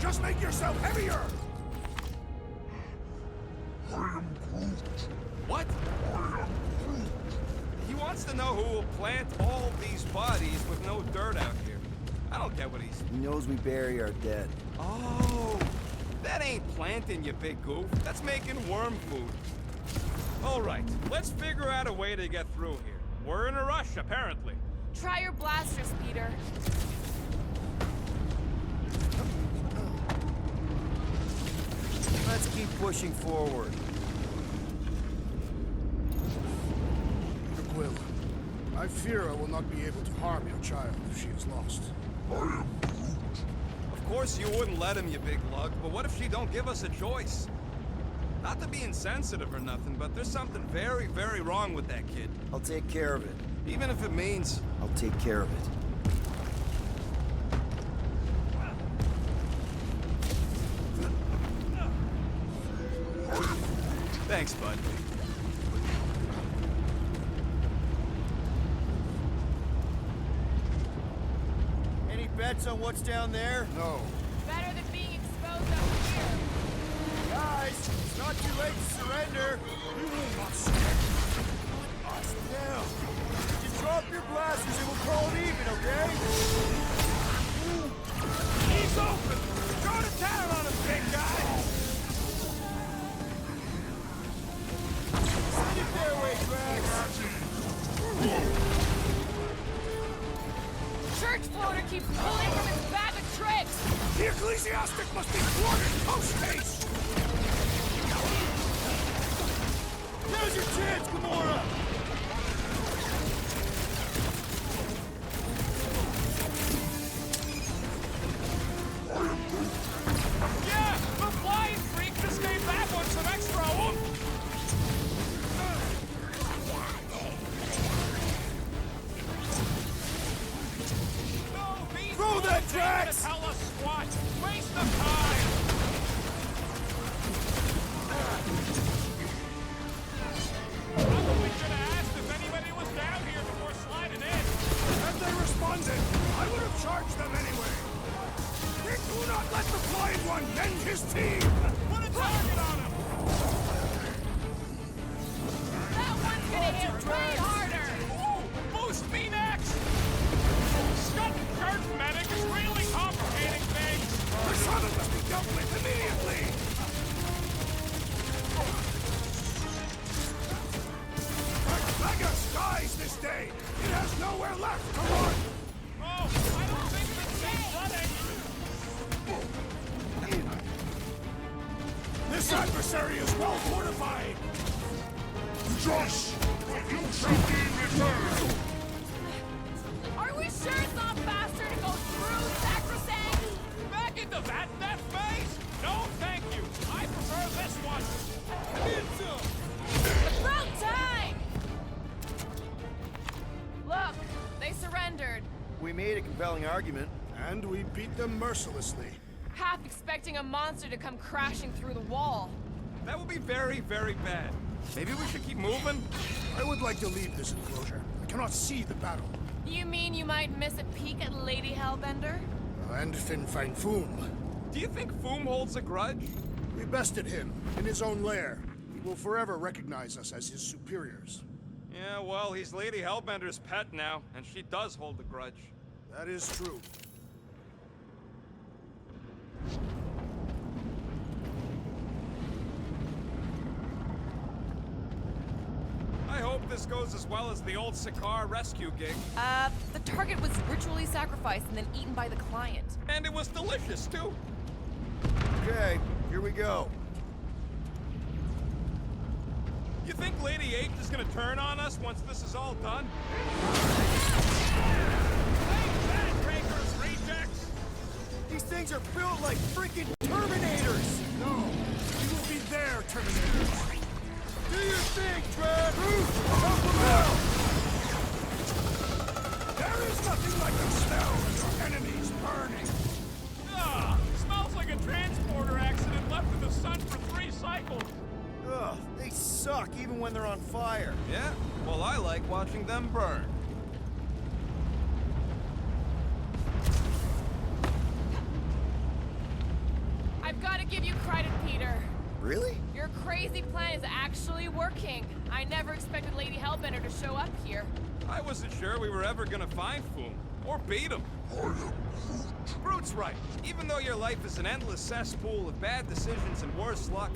Just make yourself heavier! What? He wants to know who will plant all these bodies with no dirt out here. I don't get what he's... He knows we bury our dead. Oh, that ain't planting, you big goof. That's making worm food. All right, let's figure out a way to get through here. We're in a rush, apparently. Try your blasters, Peter. Let's keep pushing forward. Quill, I fear I will not be able to harm your child if she is lost. Of course you wouldn't let him, you big lug, but what if she don't give us a choice? Not to be insensitive or nothing, but there's something very, very wrong with that kid. I'll take care of it. Even if it means... I'll take care of it. Thanks, bud. Any bets on what's down there? No. Better than being exposed over here. Guys, it's not too late to surrender. We will not surrender. Us now. Just drop your blasters and we'll call it even, okay? He's open! Go to town on him, big guy! Send it their way, Drax. Church floater keeps pulling from its bag of tricks. The ecclesiastic must be thwarted post-haste! Now's your chance, Gamora! Yeah! The flying freak just came back on some extra oomph! Throw that, Drax! Tell us what? Waste of time! Probably should have asked if anybody was down here before sliding in. Had they responded, I would have charged them anyway. Do not let the flying one bend his teeth! Put a target on him! That one's gonna hit way harder. Ooh, boost me next! Scott Church medic is really complicating things! The shaman must be dealt with immediately! Vegas dies this day! It has nowhere left to run! Oh, I don't think it's safe running! This adversary is well fortified! Josh! You shall be returned! Are we sure it's not faster to go through sacrosanct? Back into that death phase? No, thank you. I prefer this one. About time! Look, they surrendered. We made a compelling argument. And we beat them mercilessly. Half expecting a monster to come crashing through the wall. That would be very, very bad. Maybe we should keep moving? I would like to leave this enclosure. I cannot see the battle. You mean you might miss a peek at Lady Hellbender? And Fin Fang Foom. Do you think Foom holds a grudge? We bested him in his own lair. He will forever recognize us as his superiors. Yeah, well, he's Lady Hellbender's pet now, and she does hold a grudge. That is true. I hope this goes as well as the old Sakaar rescue gig. The target was ritually sacrificed and then eaten by the client. And it was delicious, too. Okay, here we go. You think Lady H is gonna turn on us once this is all done? Hey, Breakers, rejects! These things are built like freaking Terminators! No, we will be their Terminators. Do your thing, Trev! Help them out! There is nothing like the smell of your enemies burning. Ah, smells like a transporter accident left in the sun for 3 cycles. Ugh, they suck even when they're on fire. Yeah, well, I like watching them burn. Gotta give you credit, Peter. Really? Your crazy plan is actually working. I never expected Lady Hellbender to show up here. I wasn't sure we were ever gonna find Foom, or beat him. Groot's right. Even though your life is an endless cesspool of bad decisions and worse luck,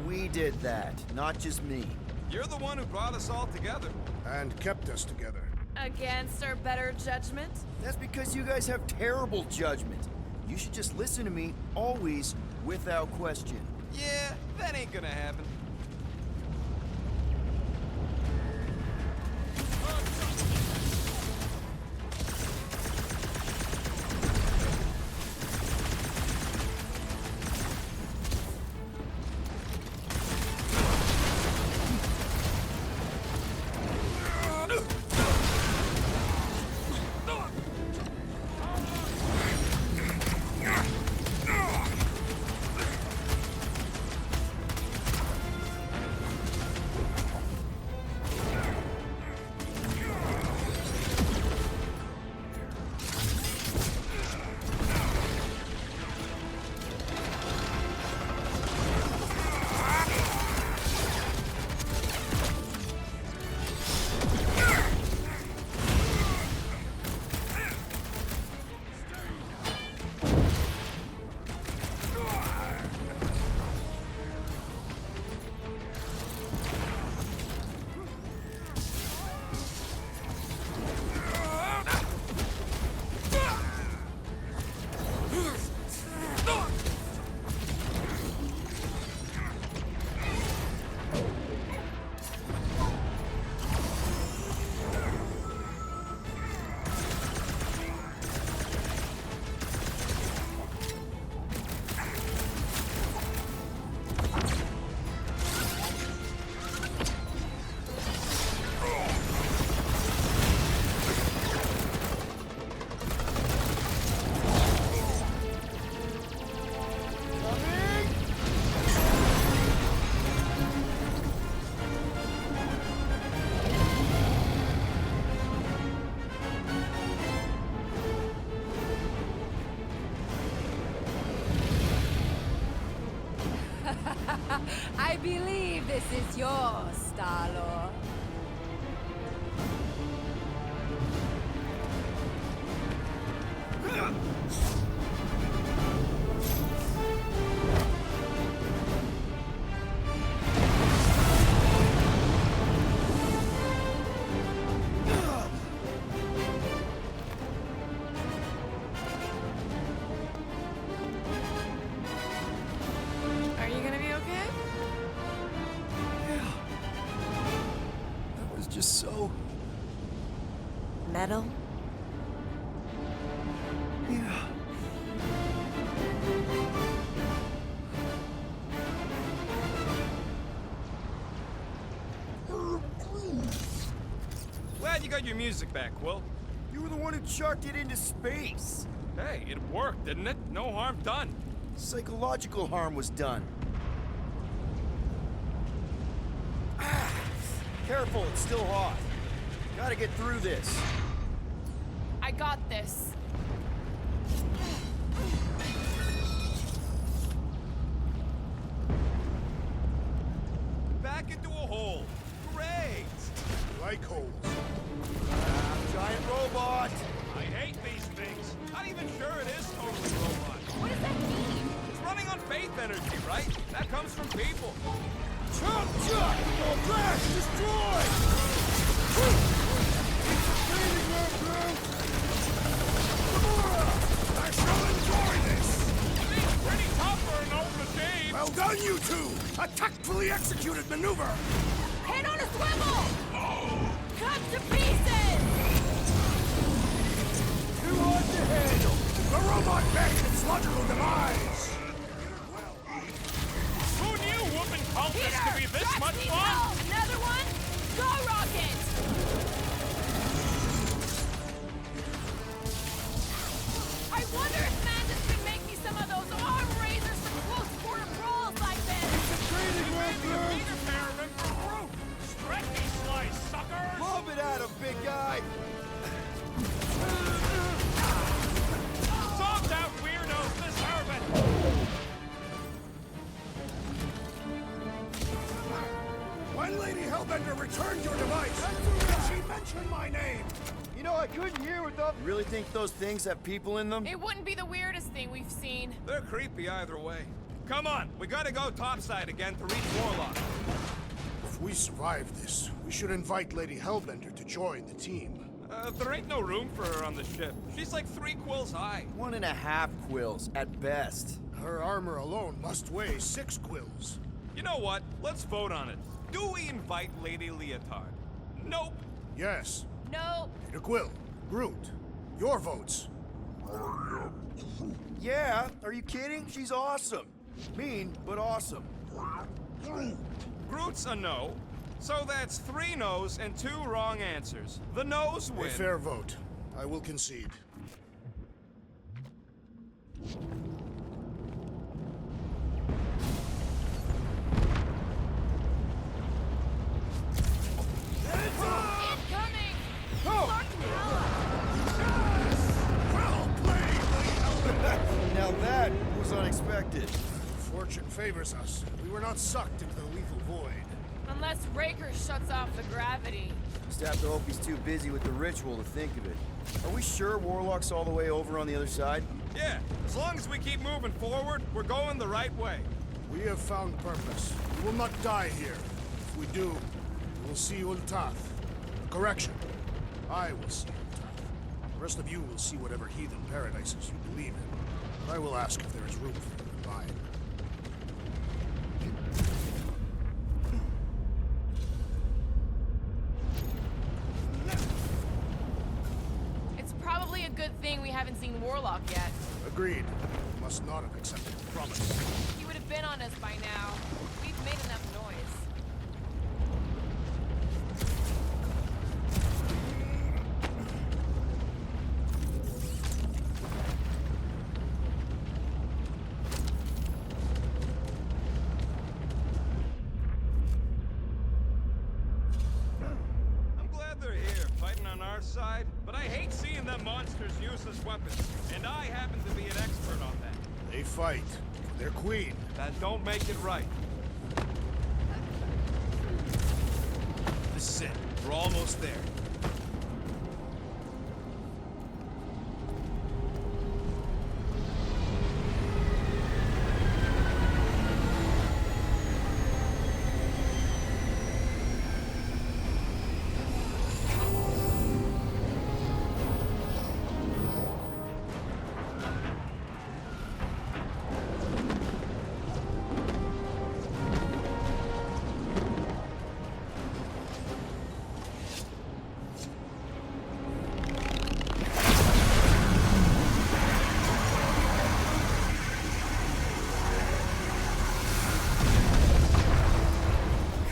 We did that, not just me. you're the one who brought us all together. And kept us together. Against our better judgment? That's because you guys have terrible judgment. You should just listen to me, always, without question. Yeah, that ain't gonna happen. I believe this is yours, Star-Lord. Are you gonna be okay? That was just so... Metal? Yeah. Glad you got your music back, Quill. You were the one who chucked it into space. Hey, it worked, didn't it? No harm done. Psychological harm was done. Careful, it's still hot. Gotta get through this. I got this. Back into a hole. Great! Like holes. Giant robot! I hate these things. Not even sure it is totally robot. What does that mean? It's running on faith energy, right? That comes from people. Chop chuck! Blast! Destroy! I shall enjoy this! It's pretty tough for an old machine. Well done, you two! A tactfully executed maneuver! Head on a swivel! Cut to pieces! Too hard to handle! The robot met its logical demise! Who knew whooping cultists could be this Trust much me fun? now! Another one? Go, Rocket! I wonder if Mantis can make me some of those arm raisers for close quarter brawls like this! Peter Parrot for Groot. Stretchy slice, suckers! Lob it at him, big guy! Zombed out weirdos, this Airbender You really think those things have people in them? It wouldn't be the weirdest thing we've seen. They're creepy either way. Come on, we gotta go topside again to reach Warlock. If we survive this, we should invite Lady Hellbender to join the team. There ain't no room for her on the ship. She's like 3 quills high. 1.5 quills, at best. Her armor alone must weigh 6 quills. You know what? Let's vote on it. Do we invite Lady Leotard? Nope. Yes. No. Peter Quill, Groot, your votes. Yeah, are you kidding? She's awesome. Mean, but awesome. Groot's a no. So that's 3 no's and 2 wrong answers. The no's A win. fair vote. I will concede. Incoming! Oh! Well played, Lady Hellbender. Now that was unexpected. Fortune favors us. We were not sucked into the lethal void. Unless Raker shuts off the gravity. Just have to hope he's too busy with the ritual to think of it. Are we sure Warlock's all the way over on the other side? Yeah, as long as we keep moving forward, we're going the right way. We have found purpose. We will not die here. If we do, we will see Ultath. Correction. I will see Ultath. The rest of you will see whatever heathen paradises you believe in. But I will ask if there is room for you in mine. It's probably a good thing we haven't seen Warlock yet. Agreed. We must not have accepted the promise. He would have been on us by now. We've made enough noise. I'm glad they're here, fighting on our side, but I hate seeing them monsters use as weapons, and I happen to be an expert on that. They fight for their queen. That don't make it right. This is it. We're almost there.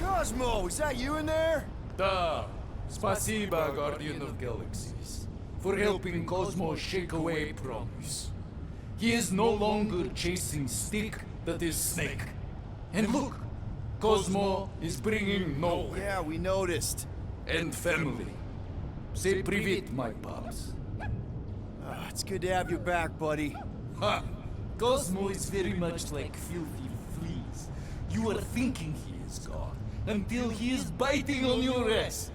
Cosmo, is that you in there? Da. Spasiba, Guardian of Galaxies, for helping Cosmo shake away promise. He is no longer chasing stick that is snake. And look, Cosmo is bringing nowhere. Yeah, we noticed. And family. Say привет, my pops. It's good to have you back, buddy. Ha! Cosmo is very much like filthy fleas. You are thinking he is gone until he is biting on your ass.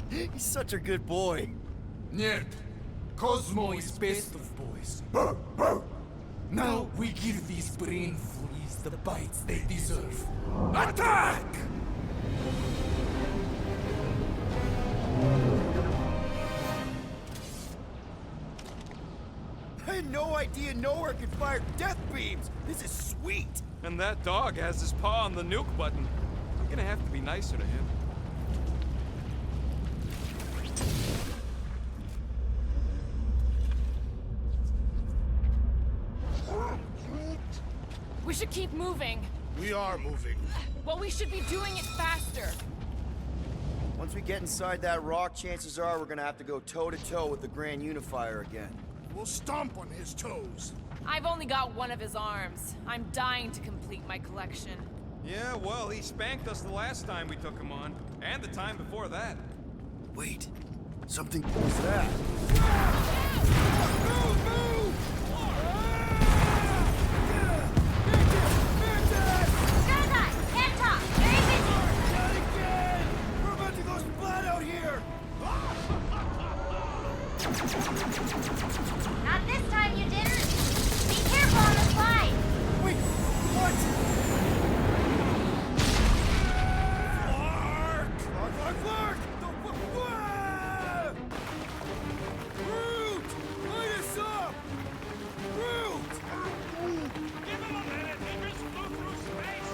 He's such a good boy. Нет. Cosmo is best of boys. Now we give these brain fleas the bites they deserve. Attack! I had no idea nowhere could fire death beams. This is sweet. And that dog has his paw on the nuke button. I'm gonna have to be nicer to him. We should keep moving. We are moving. Well, we should be doing it faster. Once we get inside that rock, chances are we're gonna have to go toe-to-toe with the Grand Unifier again. We'll stomp on his toes. I've only got one of his arms. I'm dying to complete my collection. Yeah, well, he spanked us the last time we took him on, and the time before that. Wait, something was that? Move, move! Hands off! Very busy! Not again! We're about to go splat out here! Not this time, you didn't. Be careful on the slide. Wait, what? Clark! Root! Light us up! Root! Give him a minute. He just flew through space.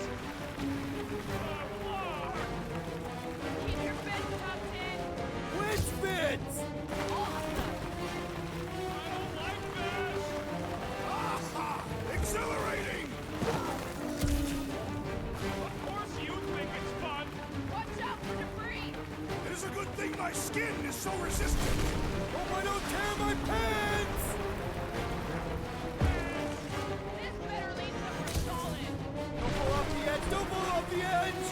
Keep your bits tucked in. Which bits? Exhilarating! Of course you think it's fun. Watch out for debris. It is a good thing my skin is so resistant. Hope I don't tear my pants! This better lead somewhere solid. Don't fall off the edge! Don't fall off the edge!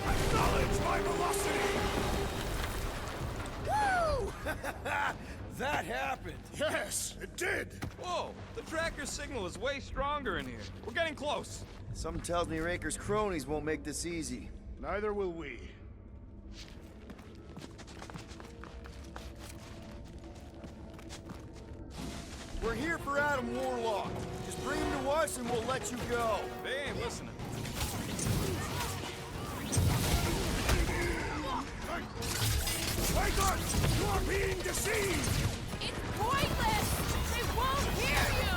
Acknowledge my velocity! Woo! That happened! Yes, it did! Whoa, the tracker signal is way stronger in here. We're getting close. Something tells me Raker's cronies won't make this easy. Neither will we. We're here for Adam Warlock. Just bring him to us and we'll let you go. They ain't listening. Wake up! You are being deceived! It's pointless. They won't hear you.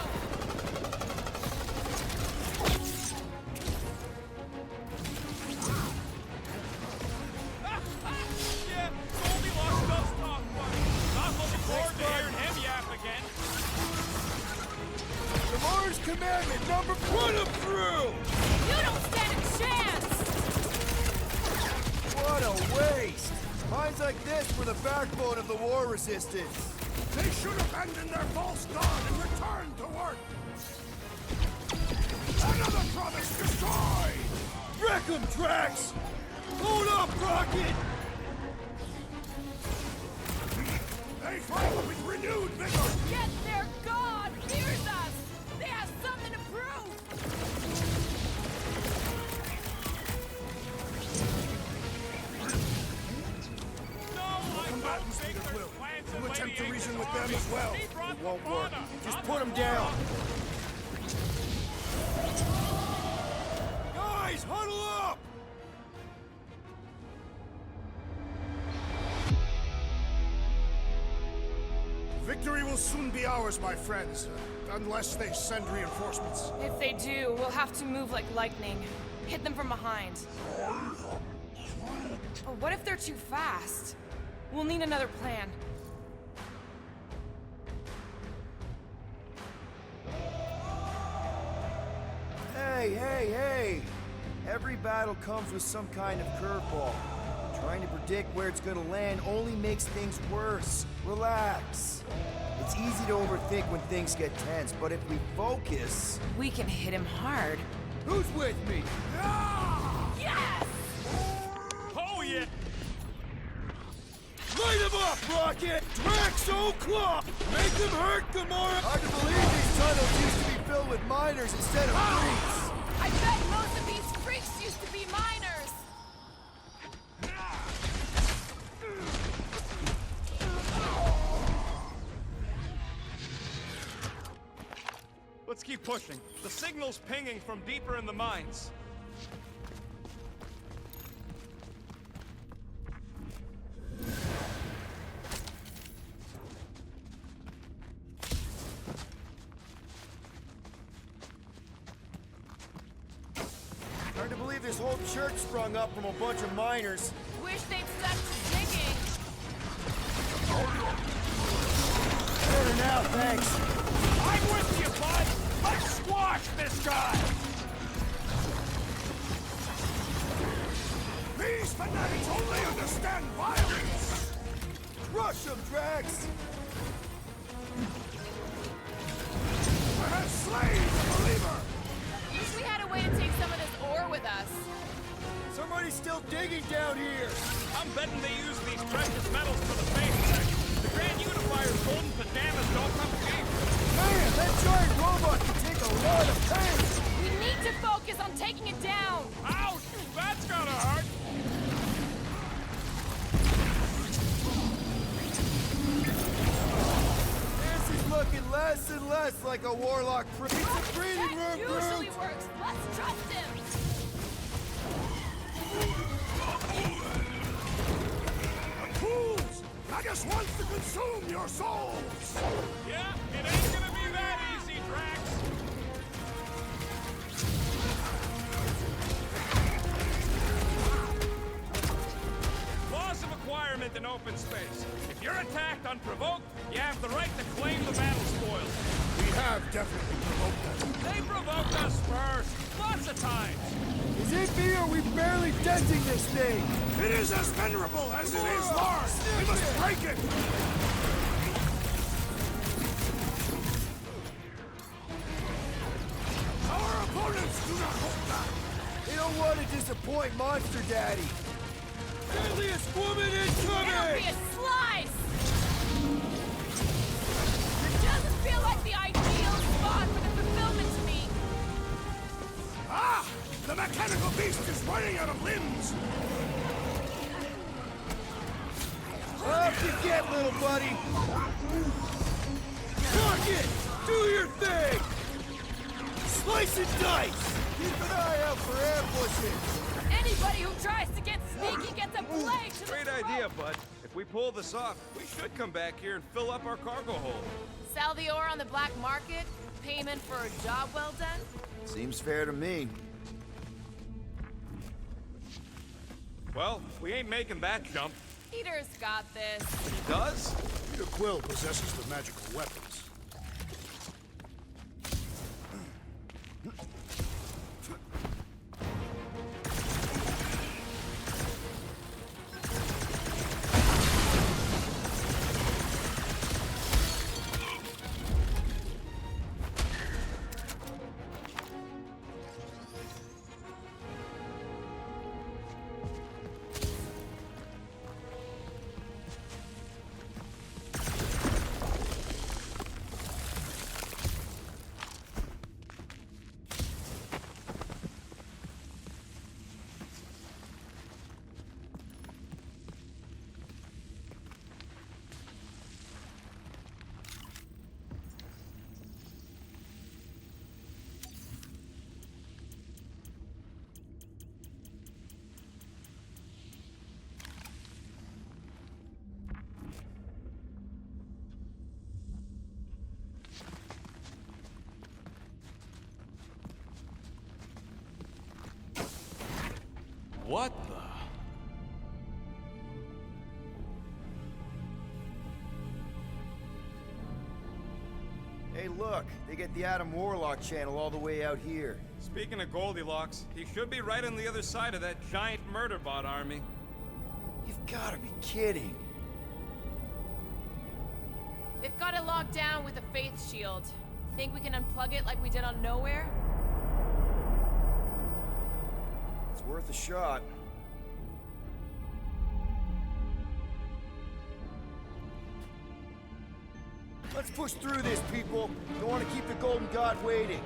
Yeah, Goldilocks does talk funny. Not looking forward to hearing him yap again. The Mars Commandment number, put him through! You don't stand a chance. What a waste! Minds like this were the backbone of the war resistance. They should abandon their false god and return to work! Another promise destroyed! Wreck 'em, Drax! Hold up, Rocket! They fight with renewed vigor! Yet their god fears us. They have something to prove. Combatants need at will. You attempt to reason with them as well. It won't work. Just put him down. Guys, huddle up! Victory will soon be ours, my friends, unless they send reinforcements. If they do, we'll have to move like lightning. Hit them from behind. But what if they're too fast? We'll need another plan. Hey! Every battle comes with some kind of curveball. Trying to predict where it's gonna land only makes things worse. Relax. It's easy to overthink when things get tense, but if we focus... We can hit him hard. Who's with me? Yes! Oh yeah! Light him up, Rocket! Drax O'Clock! Make them hurt, Gamora! Hard to believe these tunnels used to be filled with miners instead of freaks! I bet most of these freaks used to be miners! Let's keep pushing. The signal's pinging from deeper in the mines. Hard to believe this whole church sprung up from a bunch of miners. Wish they'd stuck to digging. Better now, thanks. I'm with you, bud! Let's squash this guy! These fanatics only understand violence! Crush them, Drax! I have slain the believer! Wish we had a way to take some of this ore with us. Somebody's still digging down here! I'm betting they use these precious metals for the base section. The Grand Unifier's golden pajamas don't come cheap. Man, that giant robot can take a lot of pain! We need to focus on taking it down. Ouch! That's gotta hurt! looking less and less like a warlock. It's a breeding room, Usually Groot! works. Let's trust him. Fools! Magus wants to consume your souls! Yeah, it ain't gonna be that easy, Drax. Laws of acquirement in open space. If you're attacked unprovoked, you have the right to claim the battle spoils. We have definitely provoked them. They provoked us first, lots of times. Is it me or are we barely denting this thing? It is as venerable as it is large! We must break it! Our opponents do not hold back! They don't want to disappoint Monster Daddy. Deadliest woman It'll incoming! be a slice. It doesn't feel like the ideal spot for the fulfillment to me. Ah! The mechanical beast is running out of limbs! Up you get, little buddy! Fuck it! Do your thing! Slice and dice! Keep an eye out for ambushes! Anybody who tries to get sneaky gets a blade to the Great throat. idea, bud. If we pull this off, we should come back here and fill up our cargo hold. Sell the ore on the black market? Payment for a job well done? Seems fair to me. Well, we ain't making that jump. Peter's got this. He does? Peter Quill possesses the magical weapons. What the? Hey, look, they get the Adam Warlock channel all the way out here. Speaking of Goldilocks, he should be right on the other side of that giant murder bot army. You've got to be kidding. They've got it locked down with a faith shield. Think we can unplug it like we did on Nowhere? It's worth a shot. Let's push through this, people. Don't want to keep the Golden God waiting.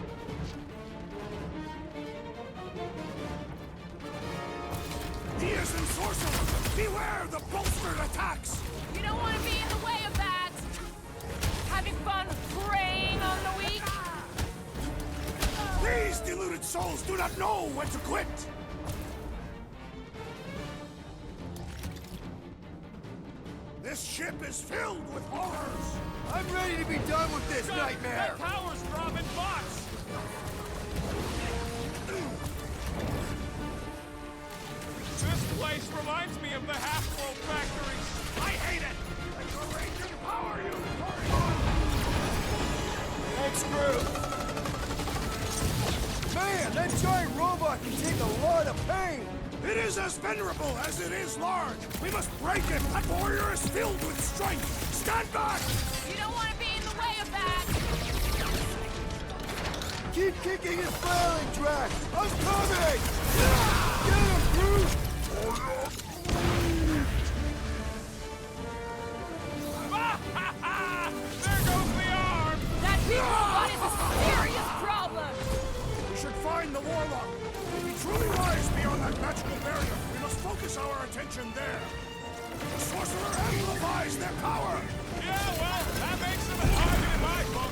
He is ensorcelled! Beware the bolstered attacks! You don't want to be in the way of that! Having fun preying on the weak? These deluded souls do not know when to quit! This ship is filled with horrors! I'm ready to be done with this Shut! nightmare! That tower's dropping bots! This place reminds me of the Half-World factories. I hate it! Let your rage empower you! Thanks, Groot! Man, that giant robot can take a lot of pain! It is as venerable as it is large! We must break it! That warrior is filled with strength! Stand back! You don't want to be in the way of that! Keep kicking and flailing, Drax! I'm coming! Get him, Groot! There goes the arm! That big robot is a serious problem! We should find the warlock! If he truly lies beyond that magical barrier, we must focus our attention there! The sorcerer amplifies their power! Yeah, well, that makes him a target in my book.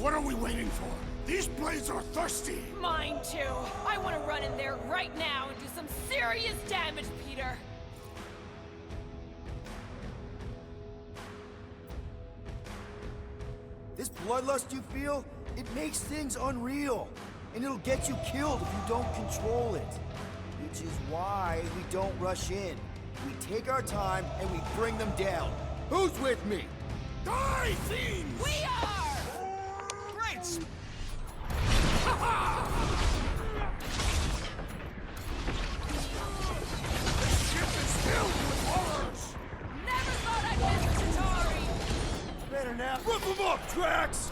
What are we waiting for? These blades are thirsty! Mine too. I want to run in there right now and do some serious damage, Peter. This bloodlust you feel, it makes things unreal. And it'll get you killed if you don't control it. Which is why we don't rush in. We take our time and we bring them down. Who's with me? Die, fiends! We are! Great! This ship is filled with horrors! Never thought I'd miss Chitauri! Better now. Rip them up, Drax!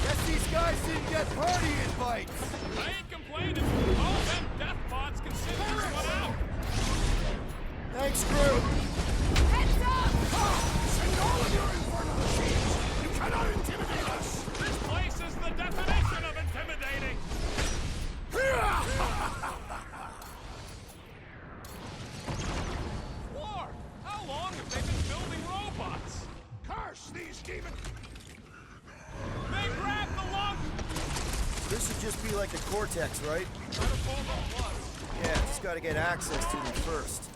Guess these guys didn't get party invites. I ain't complaining. All them death bots can sit this one out. Thanks, crew. Heads up! Send all of your infernal machines! You cannot intimidate us! This place is the definition of intimidating. War! How long have they been building robots? Curse these demons! They grabbed the lung! This would just be like the Cortex, right? Try to pull the plugs. Yeah, just gotta get access to them first.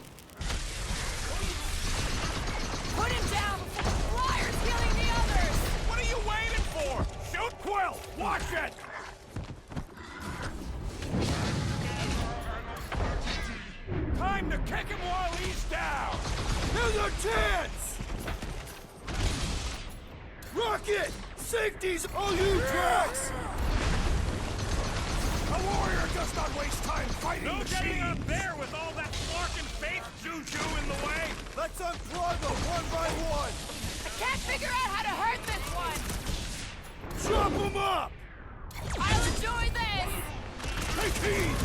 Put him down before the flyer's killing the others! What are you waiting for? Shoot Quill! Watch it! Time to kick him while he's down! Here's our chance! Rocket! Safety's all you, Drax! A warrior does not waste time fighting No machines! getting up there with all that Clark and Faith juju in the way! Let's unplug them one by one! I can't figure out how to hurt this one! Chop them up! I'll enjoy this! Take heed!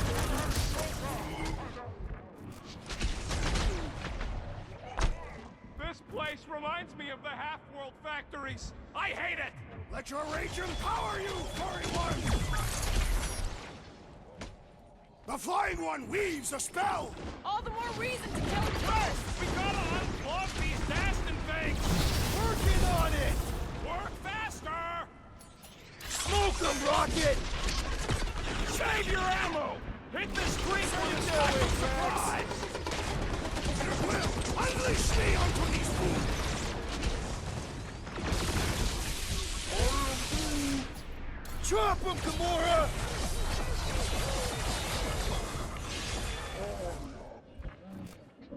This place reminds me of the Half-World factories. I hate it! Let your rage empower you, furry one! The flying one weaves a spell! All the more reason to kill him first! We gotta unplug these Dastin things! Working on it! Work faster! Smoke them, Rocket! Save your ammo! Hit the street when you know it, surprise! It will! Unleash me onto these fools! Chop them, Gamora!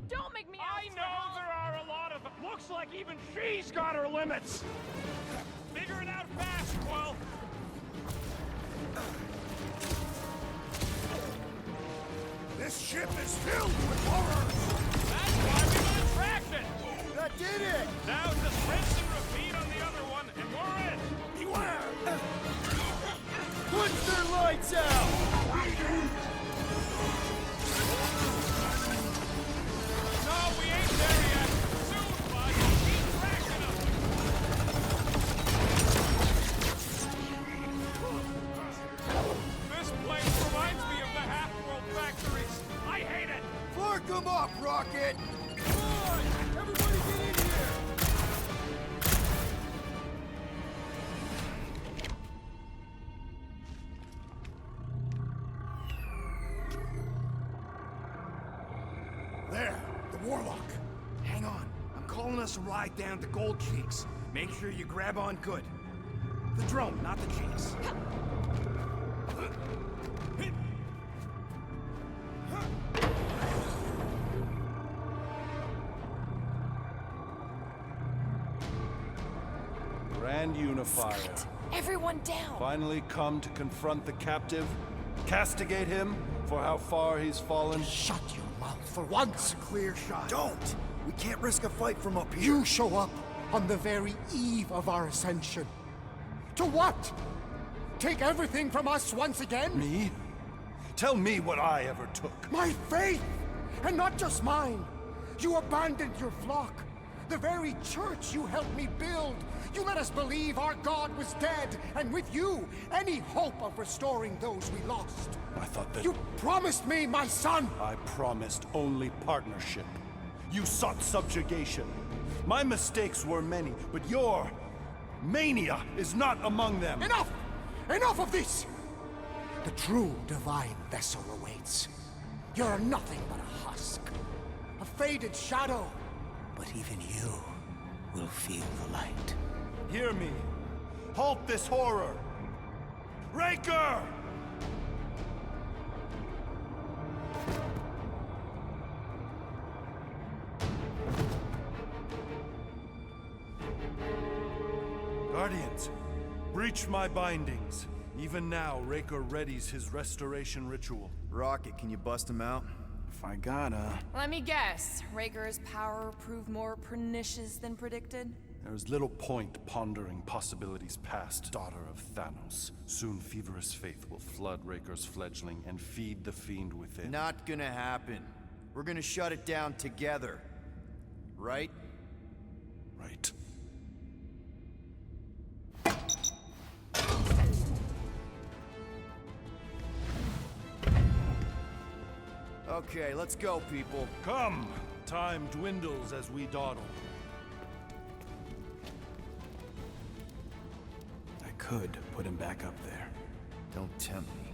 Don't make me I ask know there are a lot of them. Looks like even she's got her limits. Figure it out fast, Quill. This ship is filled with horrors! That's why we got traction. That did it! Now just rinse and repeat on the other one, and we're in. Beware! Put their lights out! No, we ain't there yet. Soon, bud. Keep tracking them. This place reminds me of the Half-World factories. I hate it. Flark them up, Rocket! Come on! Everybody get in here! There, the warlock. Hang on. I'm calling us a ride down to Gold Cheeks. Make sure you grab on good. The drone, not the cheeks. Grand Unifier. Everyone down! Finally come to confront the captive, castigate him for how far he's fallen. Shut your mouth for once. Clear shot. Don't! We can't risk a fight from up here. You show up on the very eve of our ascension. To what? Take everything from us once again? Me? Tell me what I ever took. My faith! And not just mine. You abandoned your flock. The very church you helped me build. You let us believe our God was dead, and with you, any hope of restoring those we lost. I thought that... You promised me, my son! I promised only partnership. You sought subjugation. My mistakes were many, but your mania is not among them. Enough! Enough of this! The true divine vessel awaits. You're nothing but a husk. A faded shadow. But even you will feel the light. Hear me. Halt this horror. Raker! Guardians, breach my bindings. Even now, Raker readies his restoration ritual. Rocket, can you bust him out? If I gotta... Let me guess. Raker's power proved more pernicious than predicted? There is little point pondering possibilities past, daughter of Thanos. Soon feverous faith will flood Raker's fledgling and feed the fiend within. Not gonna happen. We're gonna shut it down together. Right? Right. Okay, let's go, people. Come! Time dwindles as we dawdle. I could put him back up there. Don't tempt me.